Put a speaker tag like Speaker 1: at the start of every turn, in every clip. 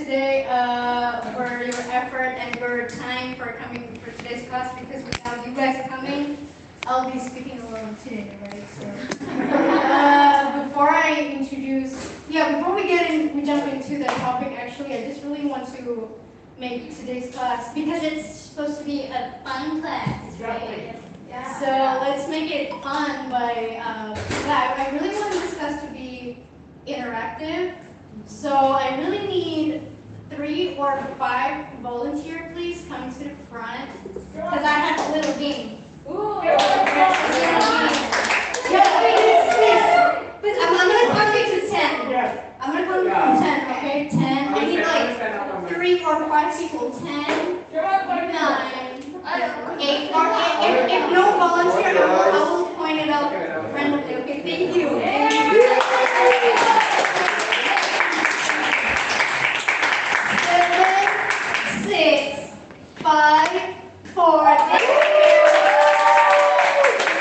Speaker 1: today for your effort and your time for coming for today's class, because without you guys coming, I'll be speaking alone today, right? So before we jump into the topic, actually, I just really want to make today's class, because it's supposed to be a fun class, right? Yeah. So let's make it fun by, I really want this class to be interactive. So I really need 3 or 5 volunteers, please, come to the front, because I have a little game. Ooh. Yeah, please. I'm gonna count you to 10. I'm gonna count you to 10, okay? 10. I need like 3 or 5 people. 10, 9, 8. Or if no volunteer, I will point it out randomly. Okay, thank you. 7, 6, 5, 4,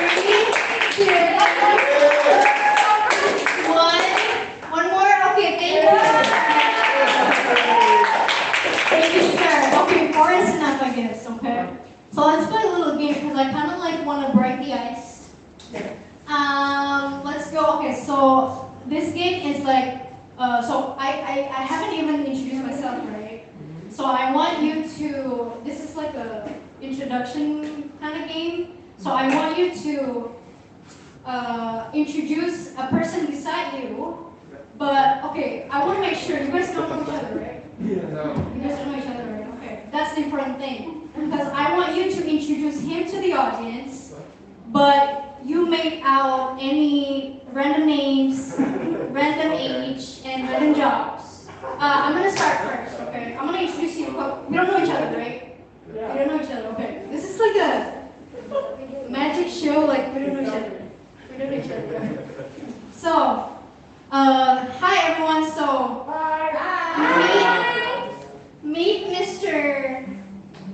Speaker 1: 3, 2, 1. One more? Okay, thank you. Thank you, sir. Okay, 4 is enough, I guess, okay? So let's play a little game, because I kind of like want to break the ice. Let's go. Okay, so this game is like, so I haven't even introduced myself, right? So I want you to, this is like a introduction kind of game. So I want you to introduce a person beside you. But okay, I want to make sure you guys don't know each other, right? Yeah. No. You guys don't know each other, right? Okay, that's the important thing. Because I want you to introduce him to the audience, but you make out any random names, random age, and random jobs. I'm gonna start first, okay? I'm gonna introduce you. We don't know each other, right? Yeah. We don't know each other, okay? This is like a magic show, like we don't know each other. We don't know each other. So, hi everyone. So, meet Mr.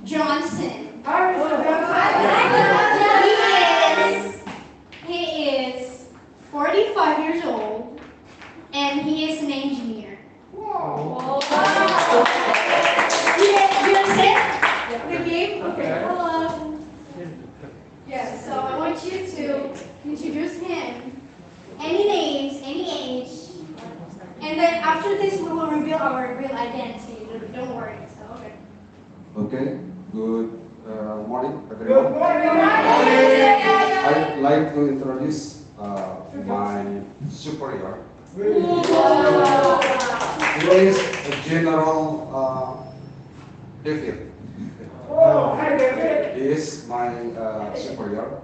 Speaker 1: Johnson. He is 45 years old, and he is an engineer. Whoa. You understand the game? Okay. Hello. Yeah, so I want you to introduce him. Any names, any age, and then after this we will reveal our real identity. Don't worry. So, okay.
Speaker 2: Okay. Good morning, everyone. Good morning. I'd like to introduce my superior. He is a General David. He is my superior,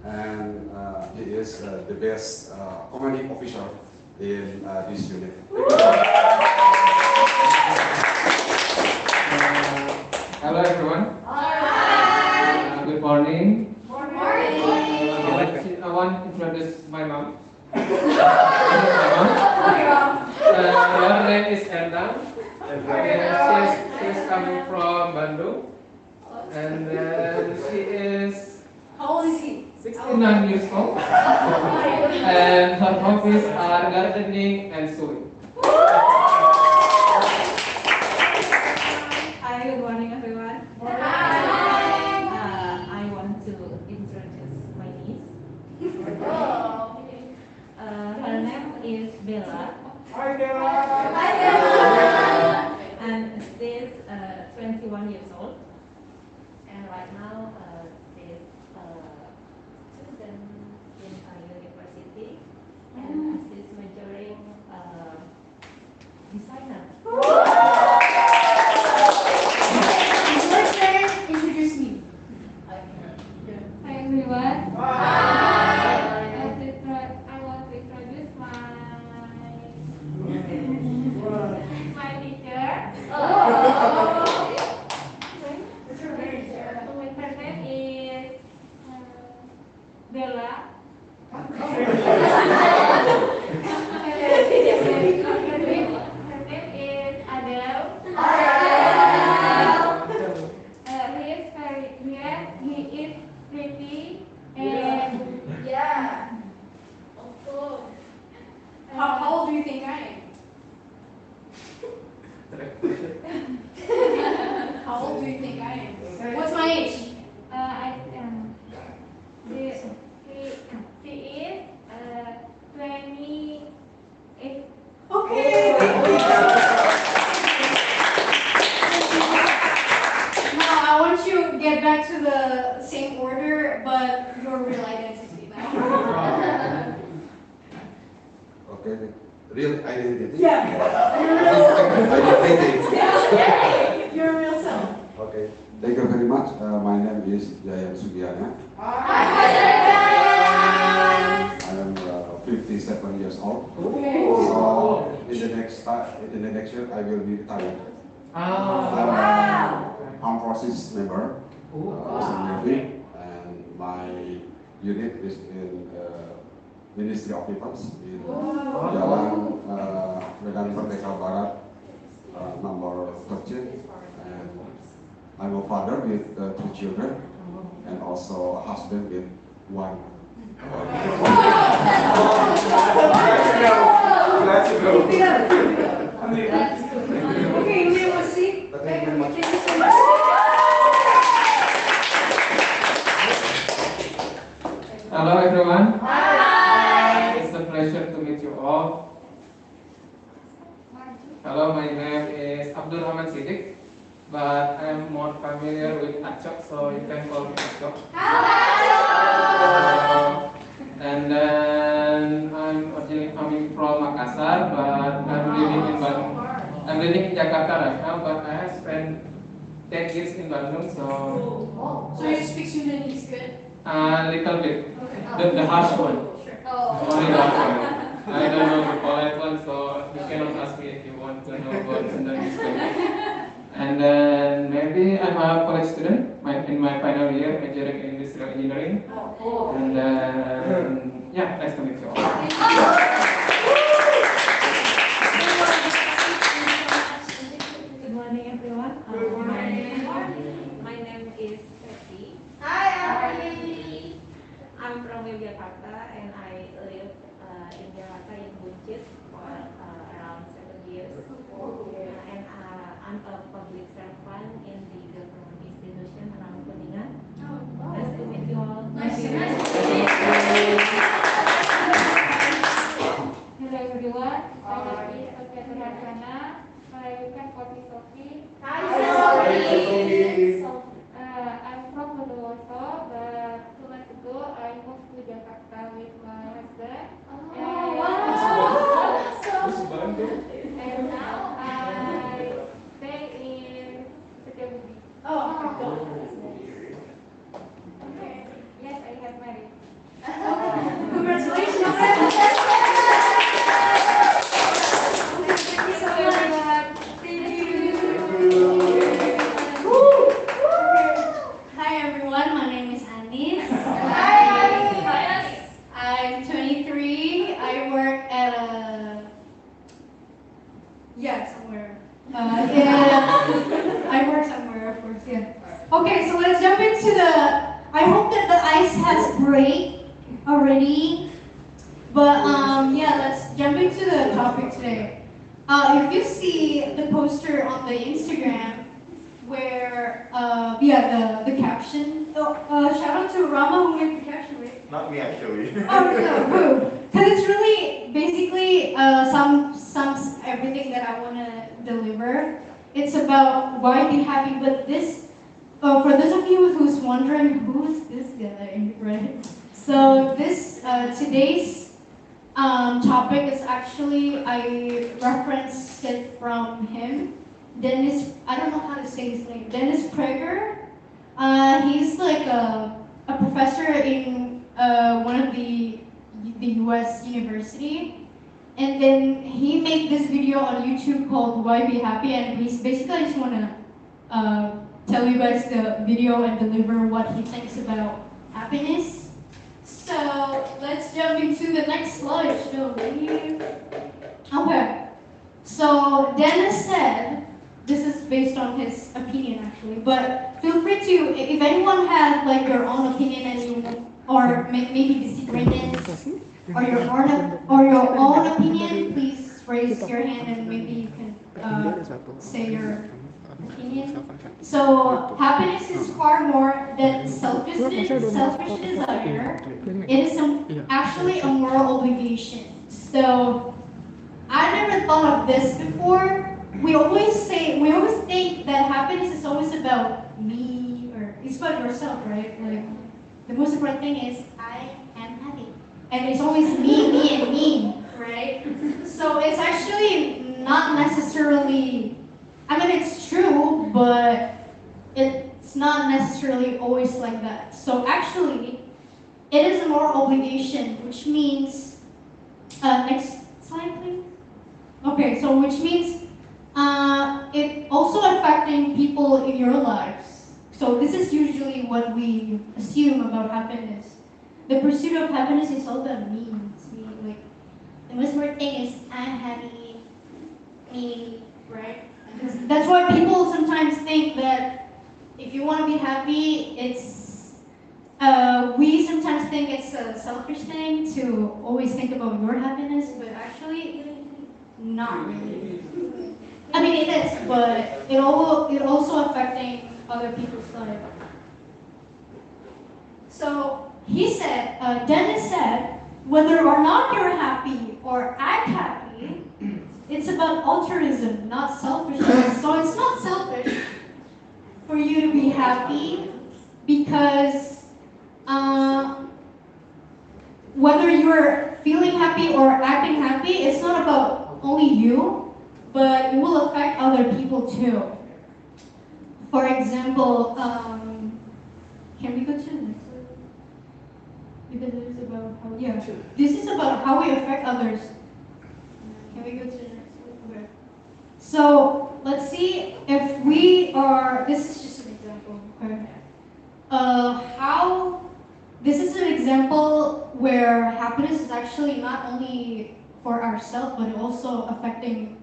Speaker 2: and he is the best commanding officer in this unit.
Speaker 3: Hello everyone. Good morning.
Speaker 1: Good morning.
Speaker 3: I want to introduce my mom. Her name is Endang. She's coming from Bandung. And then she is
Speaker 1: How old is he?
Speaker 3: 69 years old. And her hobbies are gardening and sewing.
Speaker 4: Hi, good morning everyone. I want to introduce my niece. Her name is Bella.
Speaker 1: Hi,
Speaker 4: And she's 21 years old. And right now she's student in a university. And she's majoring designer.
Speaker 1: Introduce me.
Speaker 4: Okay.
Speaker 5: Hi everyone.
Speaker 1: Hi.
Speaker 5: I want to introduce my teacher. Her name is Bella. Her name is Adele. He is pretty and
Speaker 1: Yeah. Of course. How old do you think I am? How old do you think I am? What's my age?
Speaker 5: She is 28.
Speaker 1: Okay. Now I want you to get back to the same order, but your real identity now.
Speaker 2: Okay, real identity.
Speaker 1: Yeah. Your real self.
Speaker 2: Identity.
Speaker 1: Yeah. Your real self.
Speaker 2: Okay, thank you very much. My name is Jayan Sugiana. I am 57 years old.
Speaker 1: Okay.
Speaker 2: So in the next year, I will be retired. I'm an armed forces member, as a Navy, and my unit is in Ministry of Defense in Jalan Medan Merdeka Barat, number 13. And I'm a father with 2 children, and also a husband with 1.
Speaker 1: Okay, you may want to see.
Speaker 2: Thank you very much.
Speaker 1: Thank you so much.
Speaker 3: Hello everyone.
Speaker 5: Hi.
Speaker 3: It's a pleasure to meet you all. Hello, my name is Abdul Rahman Siddiq, but I'm more familiar with Acok, so you can call me Acok. And then I'm originally coming from Makassar, but I'm living in Jakarta right now, but I have spent 10 years in Bandung, so
Speaker 1: So you speak Sundanese good?
Speaker 3: a little bit. The harsh one.
Speaker 1: Oh.
Speaker 3: Only that one. I don't know the polite one, so you cannot ask me if you want to know about Sundanese. And then maybe I'm a college student in my final year, majoring in industrial engineering. And then, yeah, nice to meet you all.
Speaker 4: Good morning, everyone. My name is Betty. I'm from Yogyakarta, and I live in Jakarta in Buncis for around 7 years. And I'm a public servant in the government institution around Kuningan. Nice to meet you all.
Speaker 1: Nice to meet you.
Speaker 5: Hello everyone. My name is Sophia Suharsana. You can call me Sophie. I'm from Bondowoso, but 2 months ago I moved to Jakarta with my husband. And now I stay in Setiabudi. Okay. Yes, I have married.
Speaker 1: Congratulations. Thank you so much. Thank you. Woo. Hi everyone, my name is Anis. I'm 23. I work at somewhere. I work somewhere, of course, yeah. Okay, so let's jump into I hope that the ice has break already. But yeah, let's jump into the topic today. If you see the poster on the Instagram where the caption. Shout out to Rama who made the caption, right?
Speaker 6: Not me actually.
Speaker 1: Oh no, who? Because it's really basically sums everything that I want to deliver. It's about why be happy, but this for those of you who's wondering who's this guy, right? So this today's topic is actually I referenced it from him. Dennis, I don't know how to say his name. Dennis Prager. He's like a professor in one of the U.S. university, and then he made this video on YouTube called "Why Be Happy," and he's basically I just want to tell you guys the video and deliver what he thinks about happiness. So let's jump into the next slide. Okay. So Dennis said. This is based on his opinion actually, but feel free to, if anyone has like your own opinion and you, or maybe disagreements, or your own opinion, please raise your hand and maybe you can say your opinion. So happiness is far more than selfish desire. It is actually a moral obligation. So I never thought of this before. We always think that happiness is always about me, or it's about yourself, right? Like the most important thing is I am happy, and it's always me, and me, right? So it's actually not necessarily. I mean, it's true, but it's not necessarily always like that. So actually, it is a moral obligation, which means next slide, please. Okay, so which means it also affecting people in your lives. So this is usually what we assume about happiness. The pursuit of happiness is all about me. It's me. Like the most important thing is I'm happy, me, right? That's why people sometimes think that if you want to be happy, it's we sometimes think it's a selfish thing to always think about your happiness, but actually, not really. I mean, it is, but it also affecting other people's life. So Dennis said, whether or not you're happy or act happy, it's about altruism, not selfishness. So it's not selfish for you to be happy because whether you're feeling happy or acting happy, it's not about only you, but it will affect other people too. For example, can we go to the next one? Because it is about how, yeah, this is about how we affect others. Can we go to the next one? Okay. So let's see if we are, this is just an example, okay? This is an example where happiness is actually not only for ourselves, but also affecting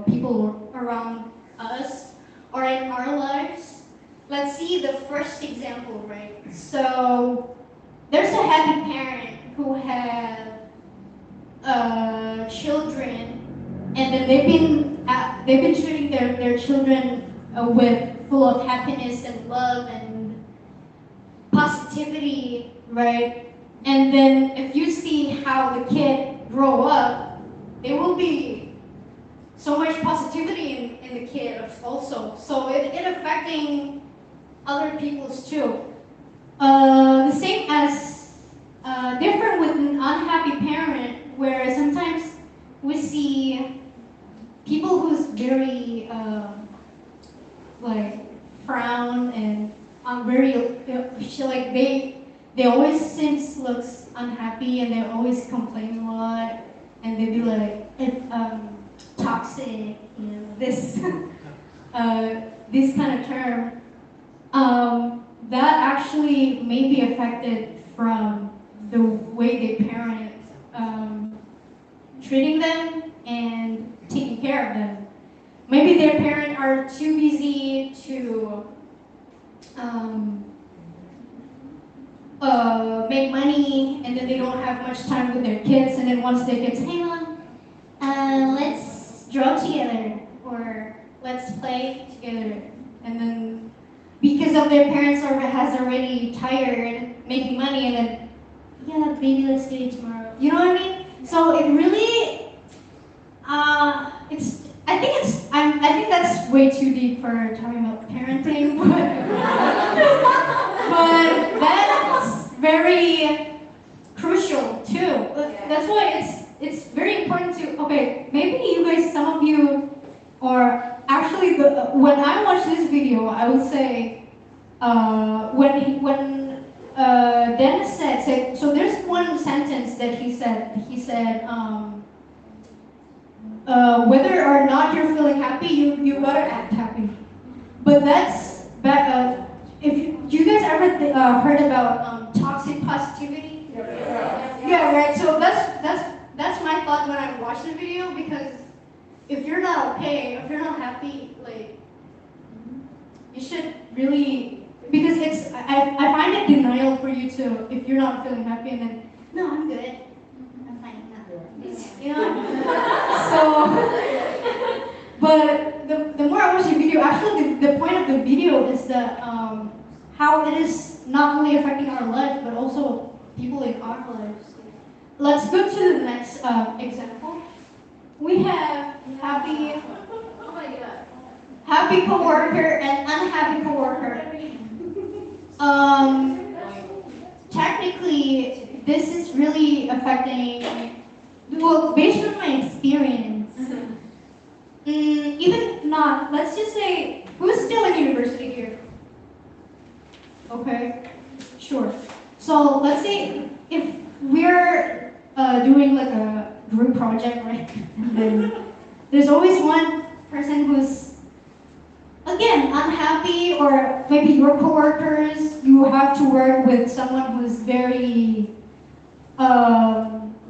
Speaker 1: people around us or in our lives. Let's see the first example, right? So there's a happy parent who have children, and then they've been treating their children with full of happiness and love and positivity, right? And then if you see how the kid grow up, there will be so much positivity in the kid also. So it affecting other people's too. The same as different with an unhappy parent, where sometimes we see people who's very like frown and very like they always seems looks unhappy, and they always complain a lot, and they be like toxic, you know, this this kind of term. That actually may be affected from the way they parent, treating them and taking care of them. Maybe their parents are too busy to make money, and then they don't have much time with their kids, and then once their kids, hey mom, let's draw together, or let's play together, and then because of their parents has already tired making money, and then yeah, maybe let's do it tomorrow. You know what I mean? So it really, I think that's way too deep for talking about parenting, but that's very crucial too. That's why it's very important to, okay, maybe you guys, some of you, or actually when I watch this video, I would say, when Dennis said, so there's one sentence that he said, whether or not you're feeling happy, you gotta act happy. But that's if you guys ever heard about toxic positivity? Yeah, right. So that's my thought when I watch the video, because if you're not okay, if you're not happy, like you should really, because I find it denial for you to, if you're not feeling happy, and then no, I'm good. You know, so But the more I watch the video, actually the point of the video is that how it is not only affecting our life, but also people in our lives. Let's go to the next example. We have happy, oh my god, happy coworker and unhappy coworker. Technically, this is really affecting. Well, based on my experience, even not. Let's just say who's still in university here. Okay, sure. So let's say if we're doing like a group project, right? And then there's always one person who's again unhappy, or maybe your coworkers. You have to work with someone who's very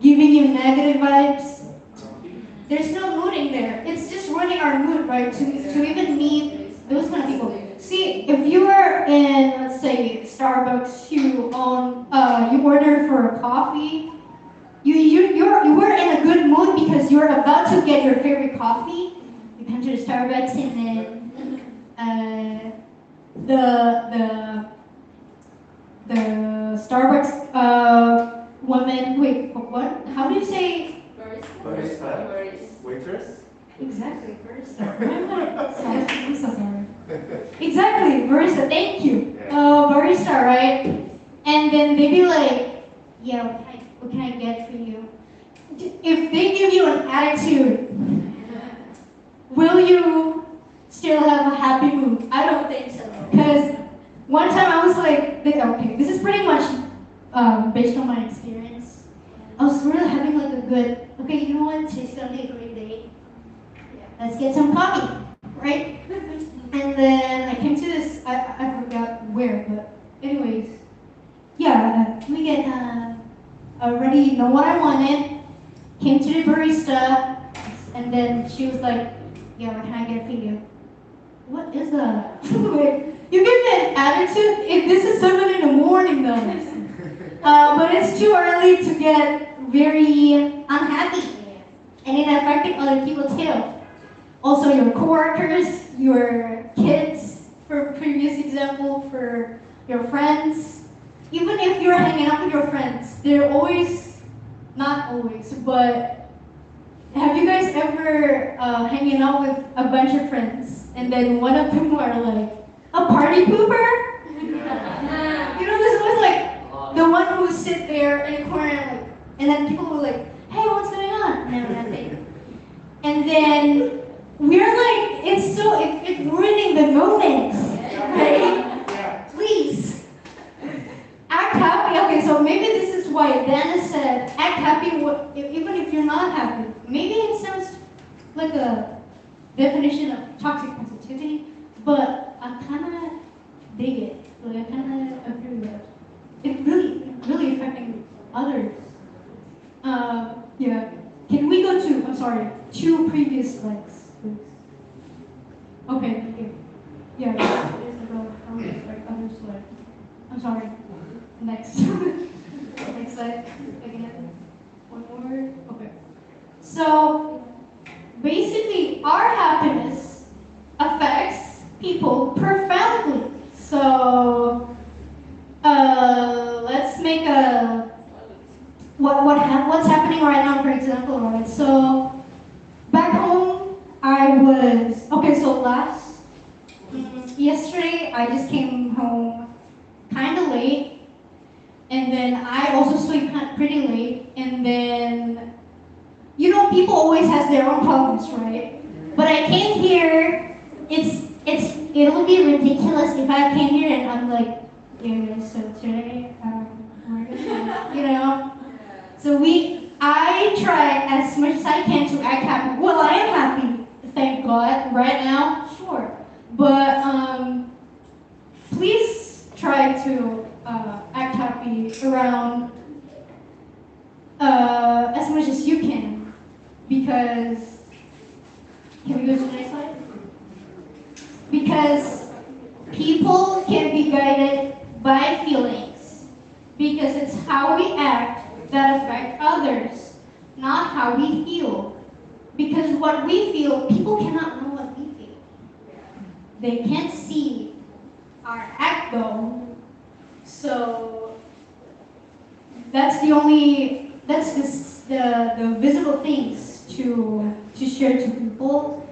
Speaker 1: giving you negative vibes. There's no mood in there. It's just ruining our mood, right? To even meet those kind of people. See, if you are in, let's say, Starbucks, you order for a coffee. You were in a good mood because you're about to get your favorite coffee. You come to the Starbucks and then the Starbucks woman. Wait, what? How do you say?
Speaker 6: Barista. Waitress.
Speaker 1: Exactly, barista. I'm so sorry. Exactly, barista. Thank you. Barista, right? And then they be like, yeah, what can I get for you? If they give you an attitude, will you still have a happy mood? I don't think so. Because one time I was like, okay, this is pretty much based on my experience. I was really having like a good, okay, you know what, today's gonna be a great day. Let's get some coffee, right? And then I came to this, I forgot where, but anyways, yeah, we get, already know what I wanted, came to the barista, and then she was like, yeah, what can I get for you? What is that? You give me an attitude? If this is 7 in the morning though. But it's too early to get very unhappy. And it affecting other people too. Also your coworkers, your kids, for previous example, for your friends. Even if you're hanging out with your friends, they're always, not always, but have you guys ever hanging out with a bunch of friends and then one of them are like a party pooper? Yeah. You know, this was like the one who would sit there in a corner like, and then people were like, hey, what's going on? No, nothing. And then we're like, it's ruining the moment, right? Please. Act happy. Okay, so maybe this is why Dana said, act happy even if you're not happy. Maybe it sounds like a definition of toxic positivity, but I kind of dig it. Like I kind of agree with it. It's really affecting others. Yeah. Can we go to, I'm sorry, 2 previous slides, please? Okay, thank you. Yeah, there's the other slide. I'm sorry. Next. Next slide. Again. One more. Okay. So, basically, our happiness affects people profoundly. So, let's make a what's happening right now, for example, right? So, back home, I was okay. So yesterday, I just came home kind of late, and then I also sleep pretty late, and then people always has their own problems, right? But I came here. It'll be ridiculous if I came here and I'm like, yeah, so today, we're gonna, So I try as much as I can to act happy. Well, I am happy, thank God, right now, sure. But please try to act happy around as much as you can, because can we go to the next slide? Because people can be guided by feelings, because it's how we act that affect others, not how we feel. Because what we feel, people cannot know they can't see our act though. So that's the visible things to share to people.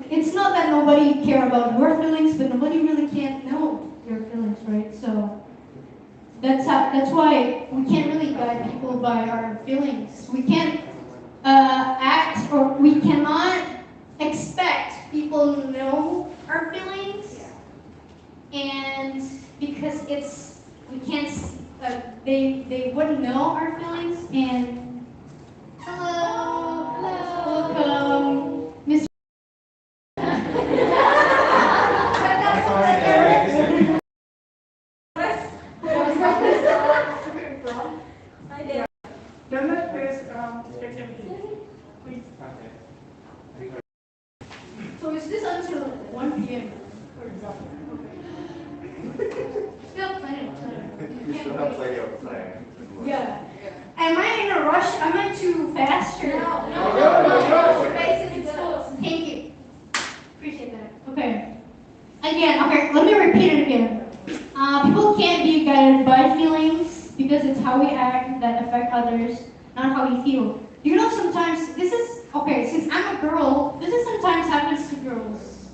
Speaker 1: It's not that nobody care about your feelings, but nobody really can't know your feelings, right? So that's why we can't really guide people by our feelings. We can't act, or we cannot expect people to know our feelings, and because we can't, they wouldn't know our feelings. And hello, welcome, Miss. So is this until 1 p.m. for example? Okay. Still plenty of time.
Speaker 6: You still have plenty of time.
Speaker 1: Yeah. Am I in a rush? Am I too fast? Or?
Speaker 6: No.
Speaker 1: Thank you. Appreciate that. Okay. Again, okay, let me repeat it again. People can't be guided by feelings because it's how we act that affect others, not how we feel. You know, sometimes since I'm a girl, this is sometimes happens to girls.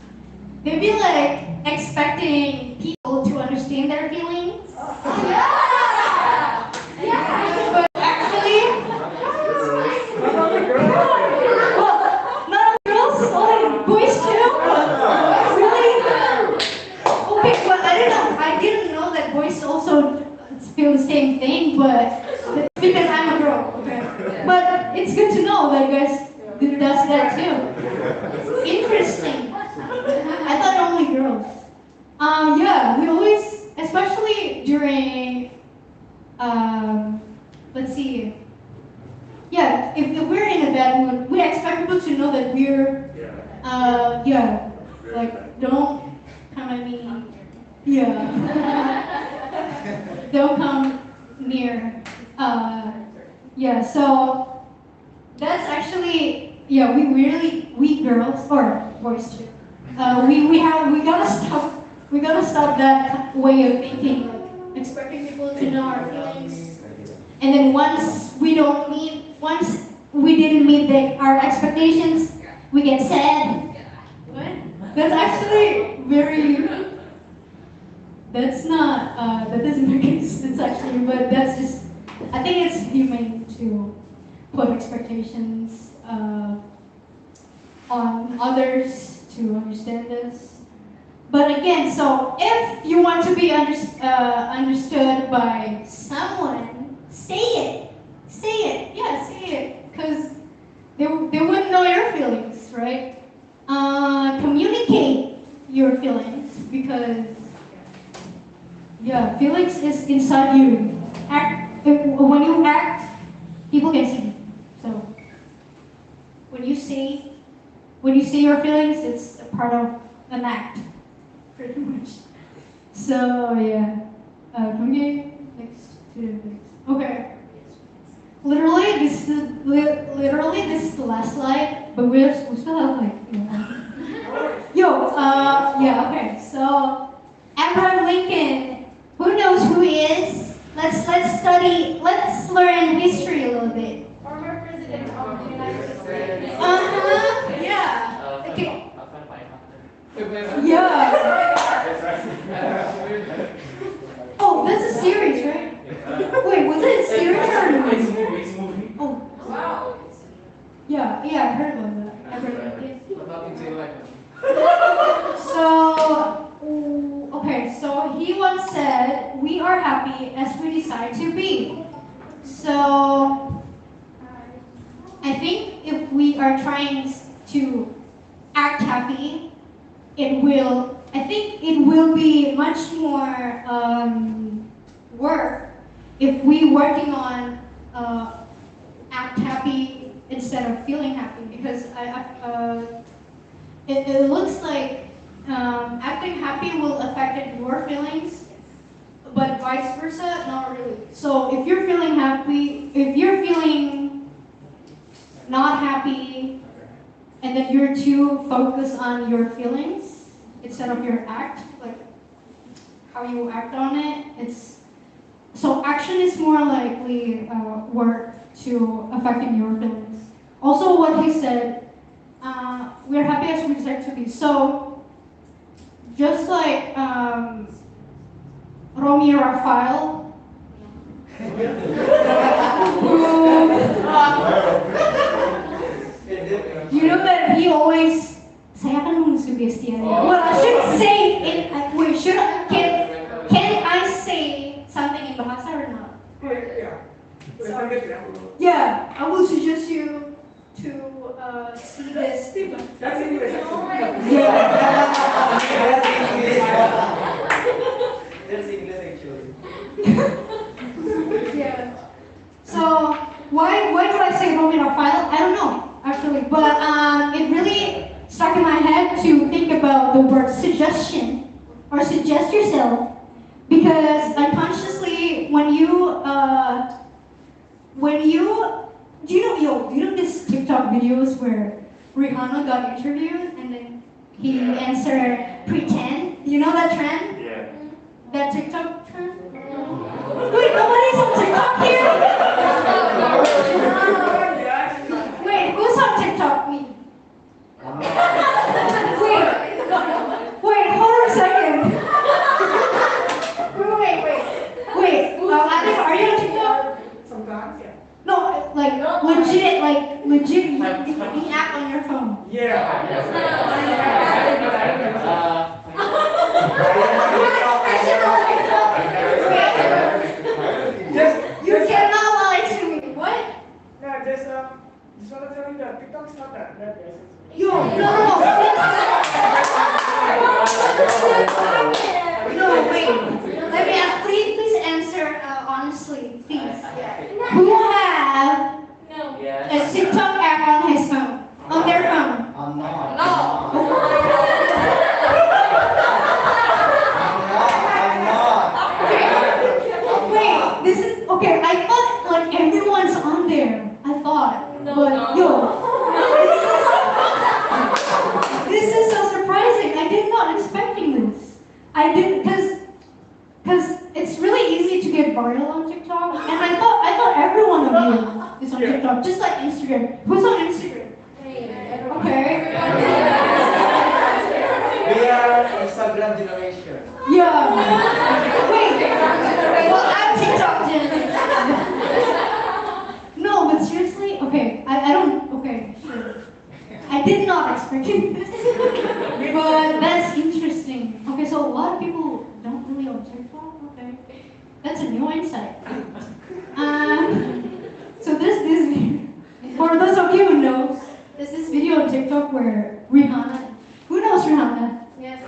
Speaker 1: They be like expecting people to understand their feelings. But actually, not only girls, only boys too. Really? Okay, but I didn't know that boys also feel the same thing, but it's because I'm a girl. Okay, but it's good to know that you guys does that too. Interesting. I thought only girls. Yeah, we always, especially during, let's see. Yeah, if we're in a bad mood, we expect people to know that we're, like, don't come at me. Yeah. Don't come near. Yeah, so that's actually, yeah, we girls, or boys too, we gotta stop that way of thinking, like expecting people to know our feelings, and then once we didn't meet our expectations, we get sad. What? That's actually that doesn't make any sense actually, but that's just, I think it's human to put expectations on others to understand this. But again, so if you want to be understood by someone, say it. Yeah, say it. Because they wouldn't know your feelings, right? Communicate your feelings, because yeah, feelings is inside you. When you act, people can see. So when you say your feelings, it's a part of an act, pretty much. So yeah, can we get next to the next? Okay. Literally, this is the last slide, but we still have like, yeah, okay. So Abraham Lincoln, who knows who he is? Let's learn history a little bit.
Speaker 5: Former president of the United States.
Speaker 1: Yeah. Okay. Yeah. Oh, that's a series, right? Wait, was it a series or a movie? Oh.
Speaker 5: Wow.
Speaker 1: Yeah, I heard about that. I heard
Speaker 3: Like
Speaker 1: So, okay, so he once said, "We are happy as we decide to be." So, I think if we are trying to act happy, I think it will be much more work if we working on act happy instead of feeling happy, because it looks like acting happy will affect your feelings, but vice versa, not really. So if you're feeling not happy, and then you're too focused on your feelings, instead of your act, like how you act on it. So action is more likely work to affecting your feelings. Also, what he said, we're happy as we deserve to be. So just like Romy Raphael, you know that he always saya kan mensugesti. Well, I should say it. Wait, can I say something in bahasa or not? Yeah, I will suggest you to see this.
Speaker 6: That's English.
Speaker 1: Yeah.
Speaker 6: That's English actually.
Speaker 1: Yeah. So why do I say Romy Raphael? I don't know actually, but it really stuck in my head to think about the word suggestion or suggest yourself, because unconsciously when you do you know this TikTok videos where Rihanna got interviewed and then he answered pretend? You know that trend?
Speaker 6: Yeah.
Speaker 1: That TikTok trend? Wait, nobody's on TikTok here? Wait, who's on TikTok? Me. Wait, hold on a second. Wait. Are you on TikTok?
Speaker 6: Sometimes, yeah.
Speaker 1: No, like legit, you app on your phone.
Speaker 6: Yeah.
Speaker 1: You cannot lie to me. What?
Speaker 6: No, just want to tell you that TikTok's not that bad.
Speaker 1: No, wait. Let me ask. Please answer honestly, please. Who have a TikTok app on his phone, on their phone?
Speaker 7: I'm not.
Speaker 1: Wait, this is okay. I thought like everyone's on there. I thought, but this is so surprising. I did not expecting this. I didn't because it's really easy to get viral on TikTok, and I thought every one of you is on TikTok, just like Instagram. Who's on Instagram? Okay.
Speaker 7: We are Instagram generation.
Speaker 1: Yeah. Wait. Well, I'm TikTok generation. No, but seriously, okay. I don't. Okay, sure. I did not expect this, but that's interesting. Okay, so a lot of people don't really on TikTok. Okay, that's a new insight. So for those of you who know, there's this video on TikTok where Rihanna. Who knows Rihanna?
Speaker 5: Yes.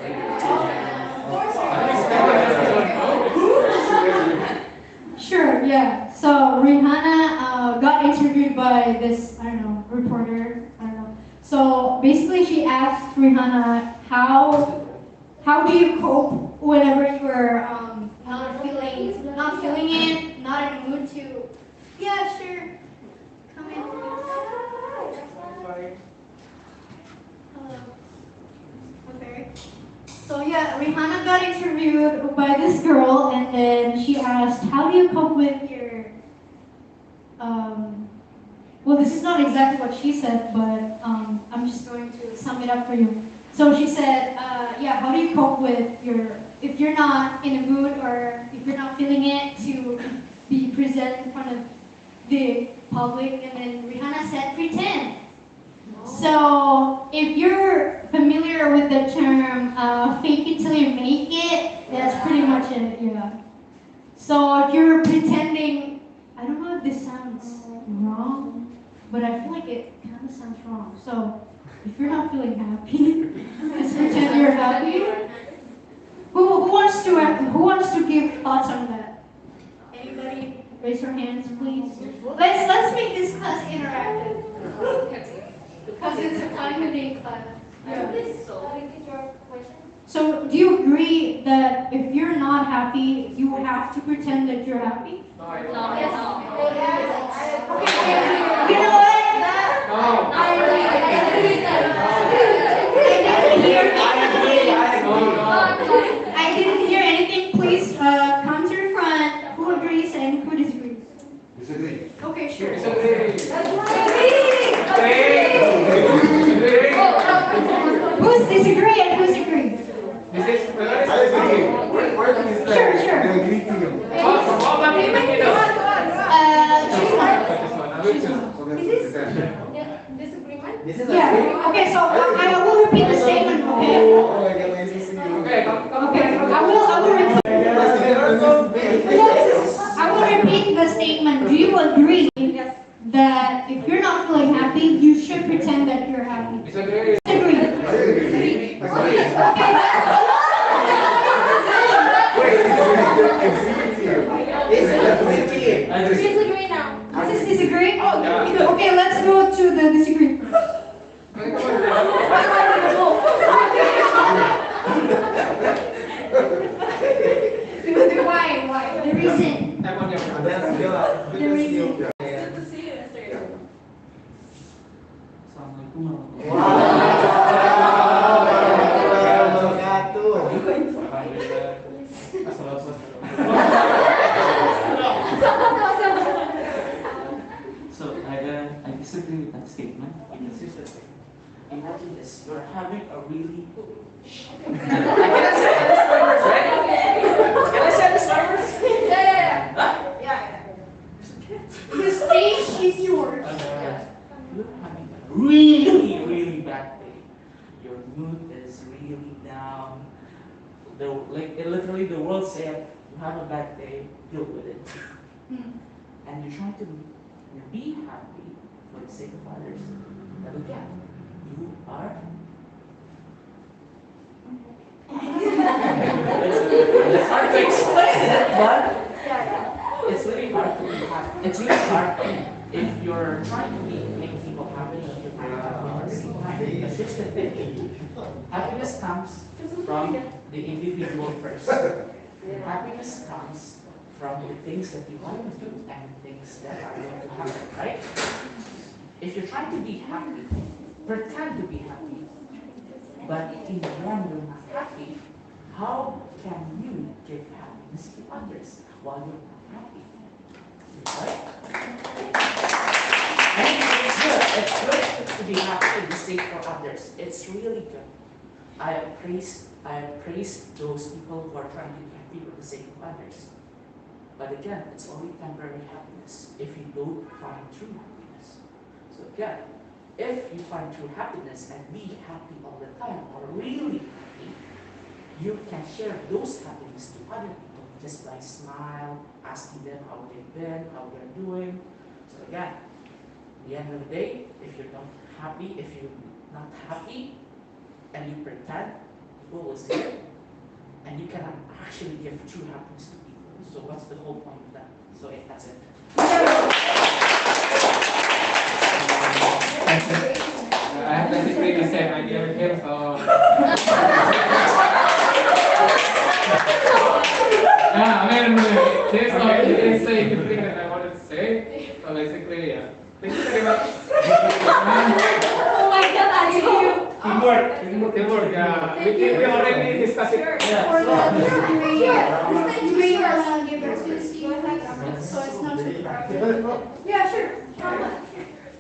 Speaker 1: Sure, yeah. So Rihanna got interviewed by this, I don't know, reporter. I don't know. So basically, she asked Rihanna, how do you cope whenever you're not feeling it, not in the mood to? Yeah, sure. Come in. Hello. Okay. So yeah, Rihanna got interviewed by this girl, and then she asked, "How do you cope with your?" Well, this is not exactly what she said, but I'm just going to sum it up for you. So she said, "Yeah, how do you cope with if you're not in a mood or if you're not feeling it to be present in front of the public?" And then Rihanna said, "Pretend." So if you're familiar with the term fake it till you make it, that's pretty much it, yeah. So if you're pretending, I don't know if this sounds wrong, but I feel like it kind of sounds wrong. So if you're not feeling happy, just pretend you're happy. Who wants to give thoughts on that? Anybody? Raise your hands, please. Let's make this class interactive. Because it's a time of day class. Yeah. So do you agree that if you're not happy, you have to pretend that you're happy?
Speaker 3: No, I don't.
Speaker 1: Okay, you know what? I didn't hear. disagree and disagree.
Speaker 3: This is
Speaker 2: I agree. Where is that?
Speaker 1: Sure, sure.
Speaker 2: The agree team.
Speaker 3: What about you?
Speaker 1: Choose one.
Speaker 3: This one.
Speaker 4: Disagreement?
Speaker 7: This is
Speaker 1: Yeah, okay, so I will repeat the statement, okay?
Speaker 3: Okay, come.
Speaker 1: Okay, I will repeat. I will repeat the statement. Do you agree
Speaker 4: Yes.
Speaker 1: that if you're not feeling happy, you should pretend that you're happy?
Speaker 3: Disagree.
Speaker 1: Agree.
Speaker 4: Disagree now.
Speaker 1: This is disagree? Oh, okay, let's go to the disagree. Why? The reason.
Speaker 3: I want your
Speaker 1: The reason.
Speaker 4: Good to see you, Mr.
Speaker 3: Assalamualaikum warahmatullahi
Speaker 8: So I disagree with that statement because imagine this, you're having a really I cannot say disclaimers, right? Can I say disclaimers?
Speaker 1: The stage is yours.
Speaker 8: You're having a really bad day. Your mood is really down. Literally the world said you have a bad day, deal with it. And you're trying to be happy for the sake of others. But again, you are. It's hard to explain it, but it's really hard to be happy. It's really hard if you're trying to make people happy and you're not happy at the same time. But here's the thing: happiness comes from the individual first. Happiness comes from the things that you want to do and the things that are going to happen, right? If you're trying to be happy, pretend to be happy, but in the end you're not happy, how can you give happiness to others while you're not happy? Right? And it's good. It's good to be happy in the sake for others. It's really good. I have praised those people who are trying to be happy for the sake of others. But again, it's only temporary happiness if you don't find true happiness. So again, if you find true happiness and be happy all the time or really happy, you can share those happiness to other people just by smile, asking them how they've been, how they're doing. So again, at the end of the day, if you're not happy, and you pretend, people will see it, and you cannot actually give true happiness to people. So what's the whole point of that? So that's it.
Speaker 3: I have basically the same idea with him, so yeah, I mean, there's no easy say everything that I wanted to say. So basically, yeah. Thank you very much.
Speaker 1: Oh my God, I see you.
Speaker 3: Teamwork, yeah. We already discussed it.
Speaker 1: For the disagree, give it to Steve, so it's not too crowded. Yeah, sure.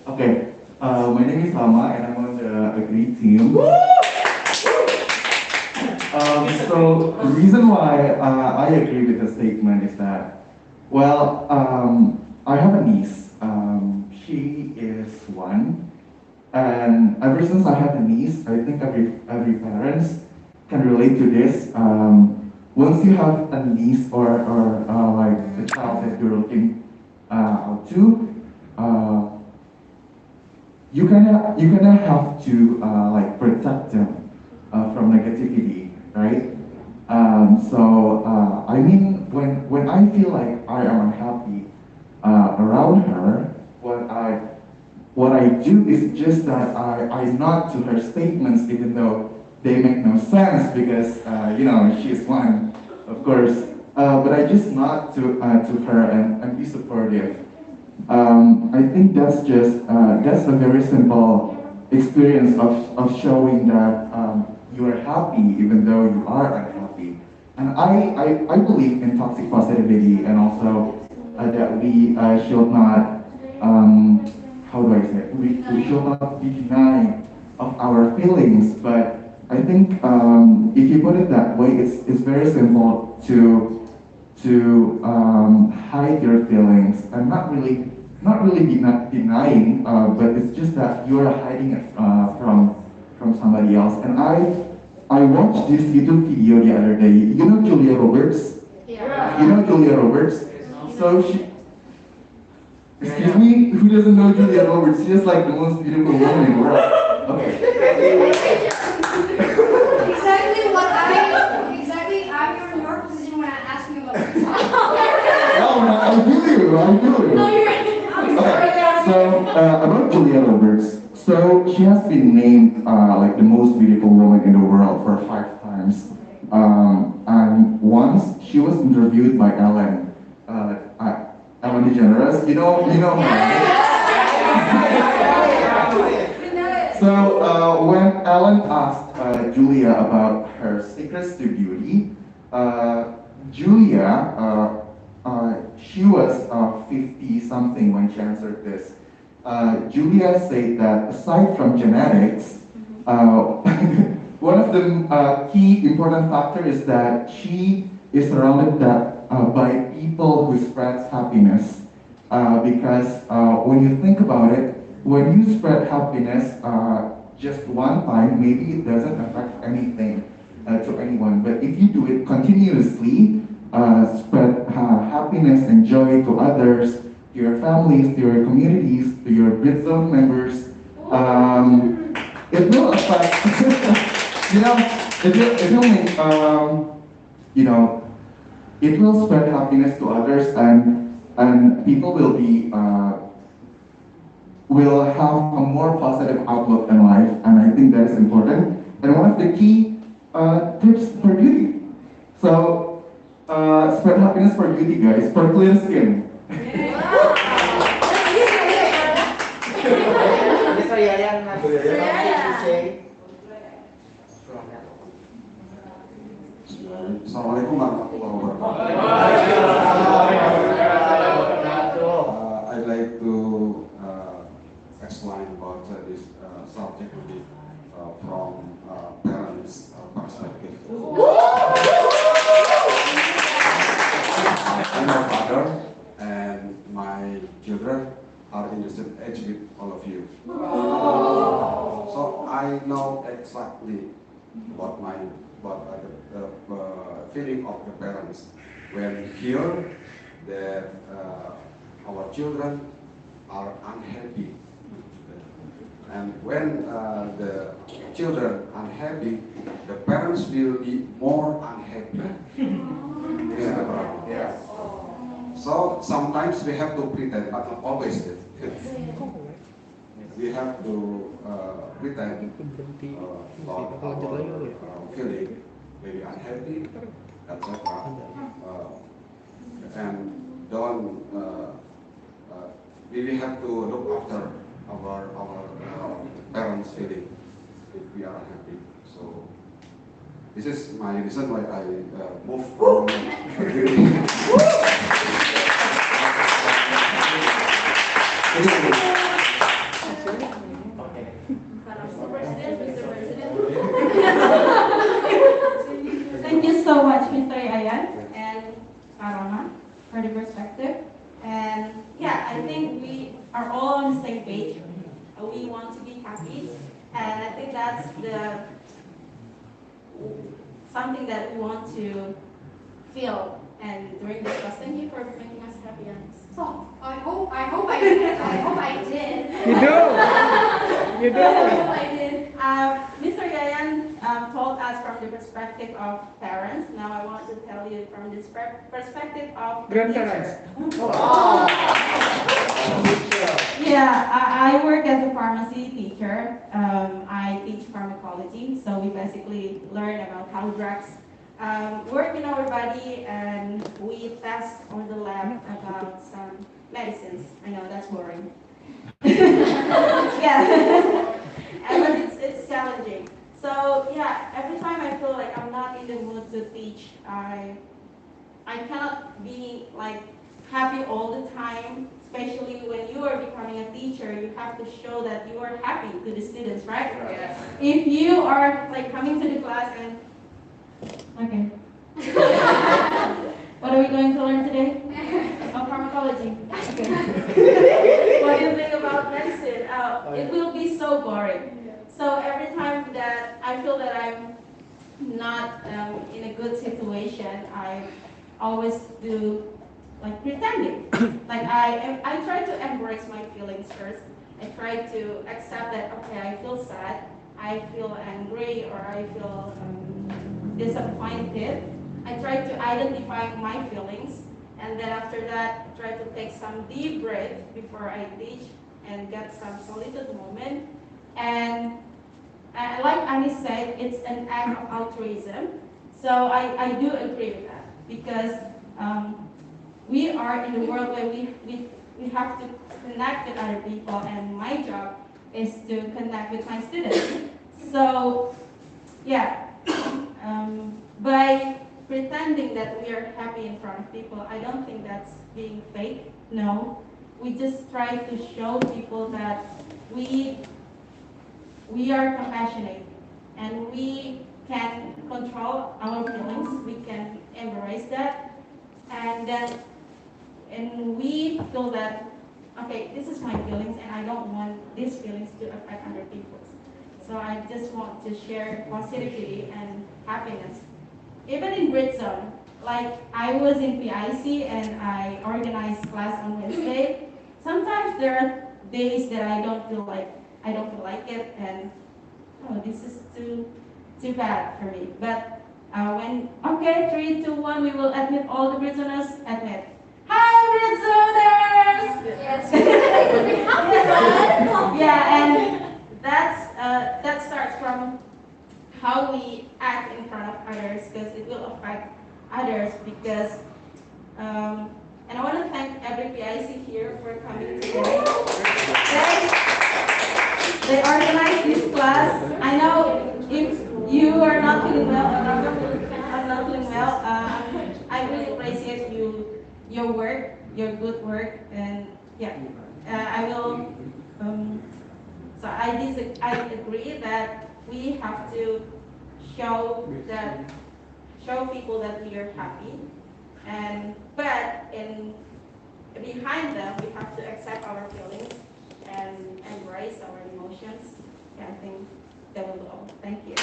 Speaker 9: Okay, my name is Lama and I'm on the Agree team. So the reason why I agree with the statement is that, well, I have a niece. She is 1, and ever since I have a niece, I think every parents can relate to this. Once you have a niece or like a child that you're looking out to, you kind of have to like protect them from negativity, right? I mean, when I feel like I am unhappy around her, what I do is just that I nod to her statements, even though they make no sense because she's 1, of course. But I just nod to her and be supportive. I think that's a very simple experience of showing that you are happy even though you are unhappy. And I believe in toxic positivity and also that we should not, how do I say it? We should not be denying of our feelings, but I think if you put it that way, it's very simple to hide your feelings and not really denying, but it's just that you're hiding it from somebody else. And I watched this YouTube video the other day. You know Julia Roberts?
Speaker 1: Yeah.
Speaker 9: You know Julia Roberts? So she, excuse me, who doesn't know Julia Roberts? She's like the most beautiful woman in the world. Okay.
Speaker 1: Exactly, I'm in your position when I ask you about this.
Speaker 9: No, I do.
Speaker 1: No, you're right. I'm sorry.
Speaker 9: Okay, so about Julia Roberts. So she has been named like the most beautiful woman in the world for 5 times. And once she was interviewed by Ellen DeGeneres. You know her. So when Ellen asked Julia about her secrets to beauty, Julia, she was 50 something when she answered this. Julia said that aside from genetics, one of the key important factors is that she is surrounded by people who spread happiness. Because when you think about it, when you spread happiness just one time, maybe it doesn't affect anything to anyone. But if you do it continuously, spread happiness and joy to others, to your families, to your communities, to your Britzone members, it will affect, it will make, it will spread happiness to others, and people will have a more positive outlook in life, and I think that is important. And one of the key tips for beauty. So, spread happiness for beauty, guys, for clear skin.
Speaker 7: Mr. Yayan has something to say.
Speaker 2: Assalamualaikum warahmatullahi wabarakatuh. I'd like to explain about this subject from parents' perspective. I'm a father, and my children are in the same age with all of you. So I know exactly what the feeling of the parents when hear that our children are unhappy, and when the children unhappy, the parents will be more unhappy. This is the problem.
Speaker 7: Yes.
Speaker 2: So sometimes we have to pretend, but not always. We have to pretend about our feeling, maybe unhappy, etc. And don't. We have to look after our parents' feeling if we are unhappy. So this is my reason why I move from.
Speaker 4: Thank you so much, Mr. Yayan and Karama, for the perspective. And yeah, I think we are all on the same page. We want to be happy, and I think that's something that we want to feel. And during this class, thank you for making us happy.
Speaker 1: So I hope I did.
Speaker 6: You do. You do.
Speaker 4: I hope I did. Mr. Yayan told us from the perspective of parents. Now I want to tell you from the perspective of
Speaker 6: Grandparents.
Speaker 4: teacher. Yeah, I work as a pharmacy teacher. I teach pharmacology, so we basically learn about how drugs work in our body, and we test on the lab about some medicines. I know that's boring. Yeah, but it's challenging. So yeah, every time I feel like I'm not in the mood to teach, I cannot be like happy all the time, especially when you are becoming a teacher, you have to show that you are happy to the students, right?
Speaker 6: Yes.
Speaker 4: If you are like coming to the class and, okay. What are we going to learn today? Oh, pharmacology. Okay. What do you think about medicine? It will be so boring. So every time that I feel that I'm not in a good situation, I always do like pretending. Like I try to embrace my feelings first. I try to accept that, okay, I feel sad, I feel angry, or I feel disappointed. I try to identify my feelings, and then after that, I try to take some deep breath before I teach and get some solitude moment. And like Annie said, it's an act of altruism. So I do agree with that because we are in the world where we have to connect with other people, and my job is to connect with my students. So yeah, by pretending that we are happy in front of people, I don't think that's being fake. No, we just try to show people that we are compassionate and we can control our feelings. We can embrace that, and then we feel that, okay, this is my feelings, and I don't want these feelings to affect other people. So I just want to share positivity and happiness. Even in Britzone, like I was in PIC and I organized class on Wednesday. Sometimes there are days that I don't feel like it, and oh, this is too bad for me. But when, okay, 3, 2, 1, we will admit all the Britzoners. Admit. Hi, Britzoners!
Speaker 1: Yes.
Speaker 4: Yeah, and that starts from how we act in front of others, because it will affect others. Because and I want to thank every PIC here for coming today. They organized this class. I know if you are not feeling well, or I'm not feeling well, I really appreciate your work, your good work, and yeah, I will. So I agree that we have to show people that we are happy, but behind them we have to accept our feelings and embrace our emotions. Yeah, I think that will all. Thank you.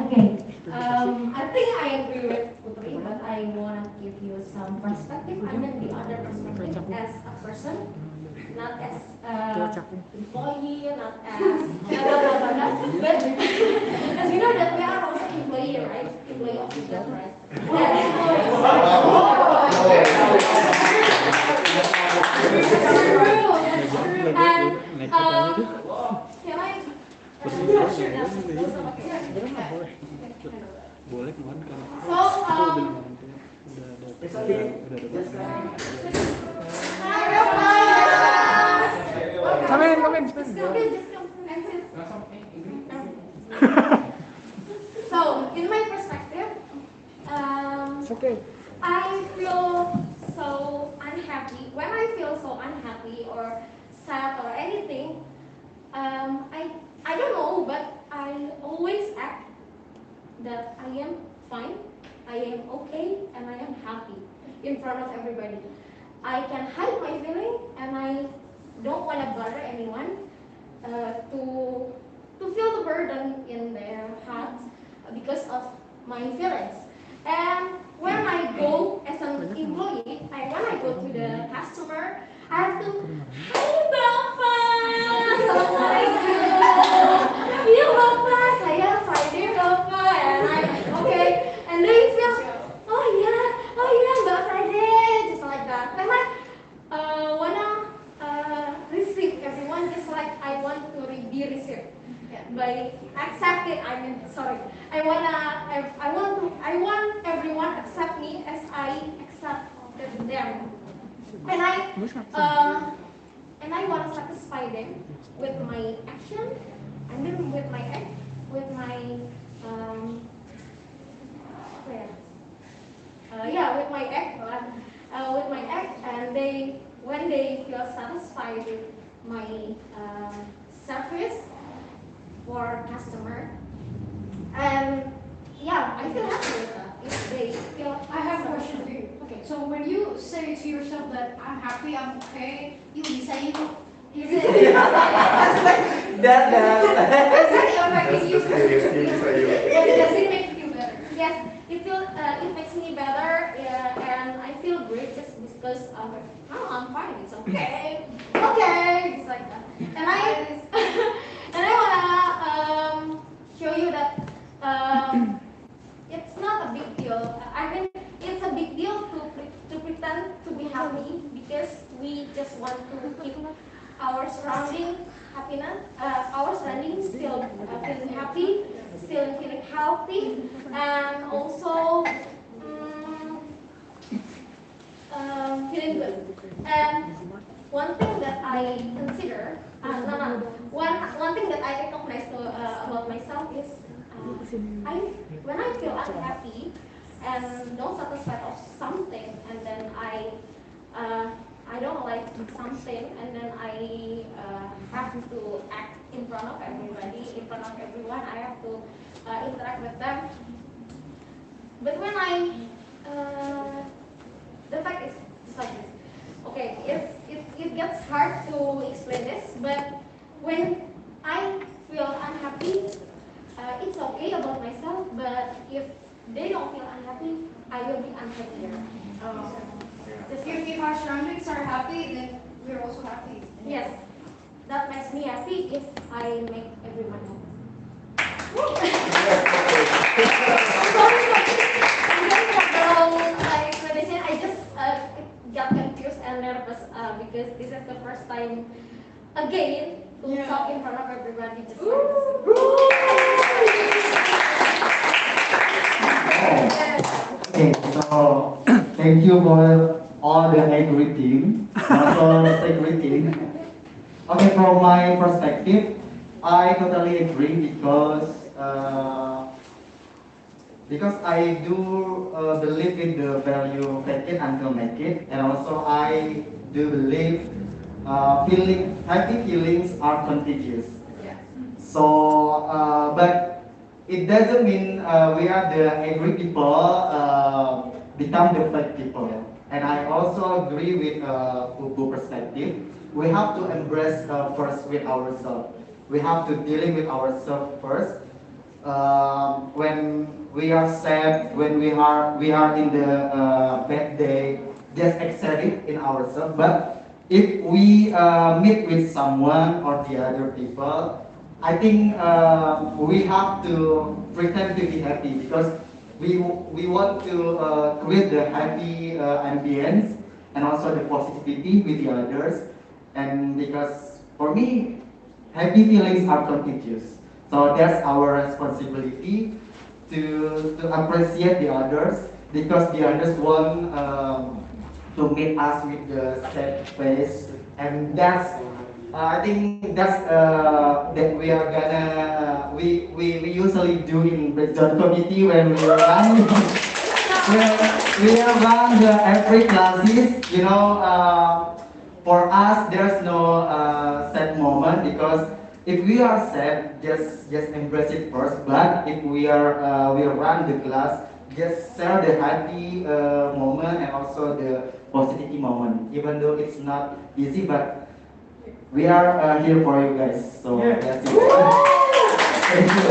Speaker 1: Okay. I think I agree with Putri, but I want to give you some perspective. I mean the other perspective as a person, not as employee, not as but as you know that we are also employee, right? Employee of the job, right? That's true. And can I? I'm not sure that's okay.
Speaker 10: Boleh kan
Speaker 1: So,
Speaker 7: It's okay. Just
Speaker 10: Come in.
Speaker 1: just come. So, in my perspective,
Speaker 10: It's okay.
Speaker 1: I feel so unhappy. When I feel so unhappy or sad or anything, I don't know, but I always act that I am fine, I am okay, and I am happy in front of everybody. I can hide my feeling, and I don't want to bother anyone to feel the burden in their hearts because of my feelings. And when I go as an employee, when I go to the customer, I have to, Hai Bapak, Assalamualaikum. Iya Bapak, saya Friday Bapak. Okay, and they feel, oh yeah, Mbak Friday, just like that. And I wanna receive everyone just like I want to be received. By accept it, I want everyone accept me as I accept them. And I want to satisfy them with my action, and then with my
Speaker 11: and they when they feel satisfied with my service for customer, and yeah, I feel happy with that. If they feel,
Speaker 1: I have a question for you. Okay, so when you say to yourself that I'm happy, I'm okay, you bisa itu, is it?
Speaker 7: That
Speaker 1: Does it affect you? Does it make you feel better?
Speaker 11: yes, it makes me better, and I feel great just because of oh, I'm fine, it's okay, okay, it's like that. And I wanna show you that it's not a big deal. I mean, it's a big deal to pretend to be happy because we just want to keep our surrounding happiness, our surroundings still feeling happy, still feeling healthy, and also feeling good. And one thing that I consider, one thing that I recognize about myself is when I feel unhappy and not satisfied of something, and then I don't like something, and then I have to act in front of everybody, in front of everyone. I have to interact with them. But when the fact is it's like this. Okay, it gets hard to explain this, but when I feel unhappy, it's okay about myself. But if they don't feel unhappy, I will be unhappier.
Speaker 1: If our surroundings are happy, then we're also happy.
Speaker 11: Yes, that makes me happy if I make everyone happy. Sorry for the long explanation. I just got confused and nervous because this is the first time again to talk in front of everybody. Just
Speaker 7: Okay, so thank you for all the agree team, also agree team. Okay, from my perspective, I totally agree because I do believe in the value fake it until make it, and also I do believe happy feelings are contagious. So, but it doesn't mean we are the angry people become the fake people. And I also agree with Ubu perspective. We have to embrace first with ourselves. We have to dealing with ourselves first. When we are sad, when we are in the bad day, just accept it in ourselves. But if we meet with someone or the other people, I think we have to pretend to be happy because we want to create the happy ambience and also the positivity with the others. And because for me, happy feelings are contagious. So that's our responsibility to appreciate the others because the others want to meet us with the sad face, and that's I think that we are gonna we usually do in Britzone committee when we run we run the every classes. You know, for us there's no sad moment because if we are sad, just embrace it first. But if we run the class, just share the happy moment and also the positivity moment. Even though it's not easy, but we are here for you guys, so that's it. Thank you.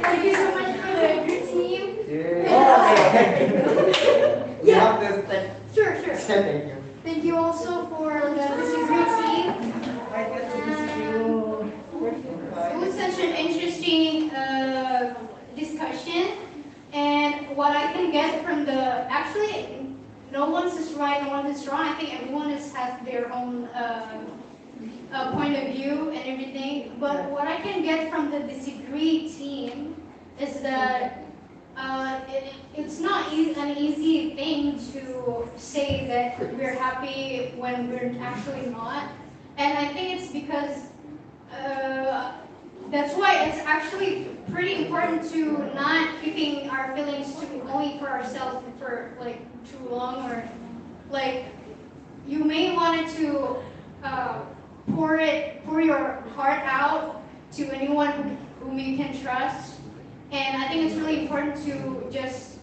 Speaker 1: Thank you so much for the good team.
Speaker 7: We have this thing.
Speaker 1: Sure.
Speaker 7: Thank you.
Speaker 1: Thank you also for the disagree team. It was such an interesting discussion, and what I can get from actually, no one's is right, no one is wrong. I think everyone has their own point of view and everything. But what I can get from the disagree team is that it's not an easy thing to say that we're happy when we're actually not. And I think it's because that's why it's actually pretty important to not keeping our feelings to only for ourselves for like too long, or like you may want to pour your heart out to anyone whom you can trust. And I think it's really important to just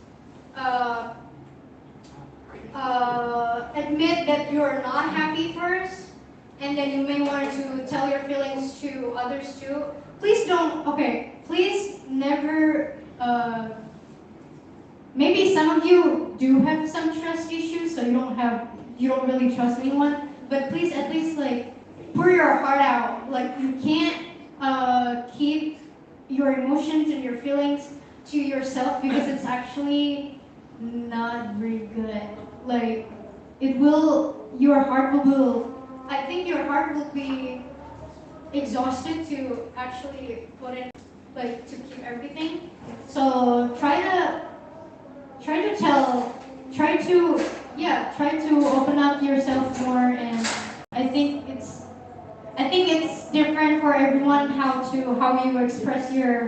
Speaker 1: admit that you're not happy first, and then you may want to tell your feelings to others too. Please don't, okay, please never, maybe some of you do have some trust issues, so you don't really trust anyone, but please at least like pour your heart out. Like you can't keep your emotions and your feelings to yourself, because it's actually not very good. Like your heart will, I think your heart will be exhausted to actually put in, like to keep everything. So try to open up yourself more. And I think it's different for everyone how you express your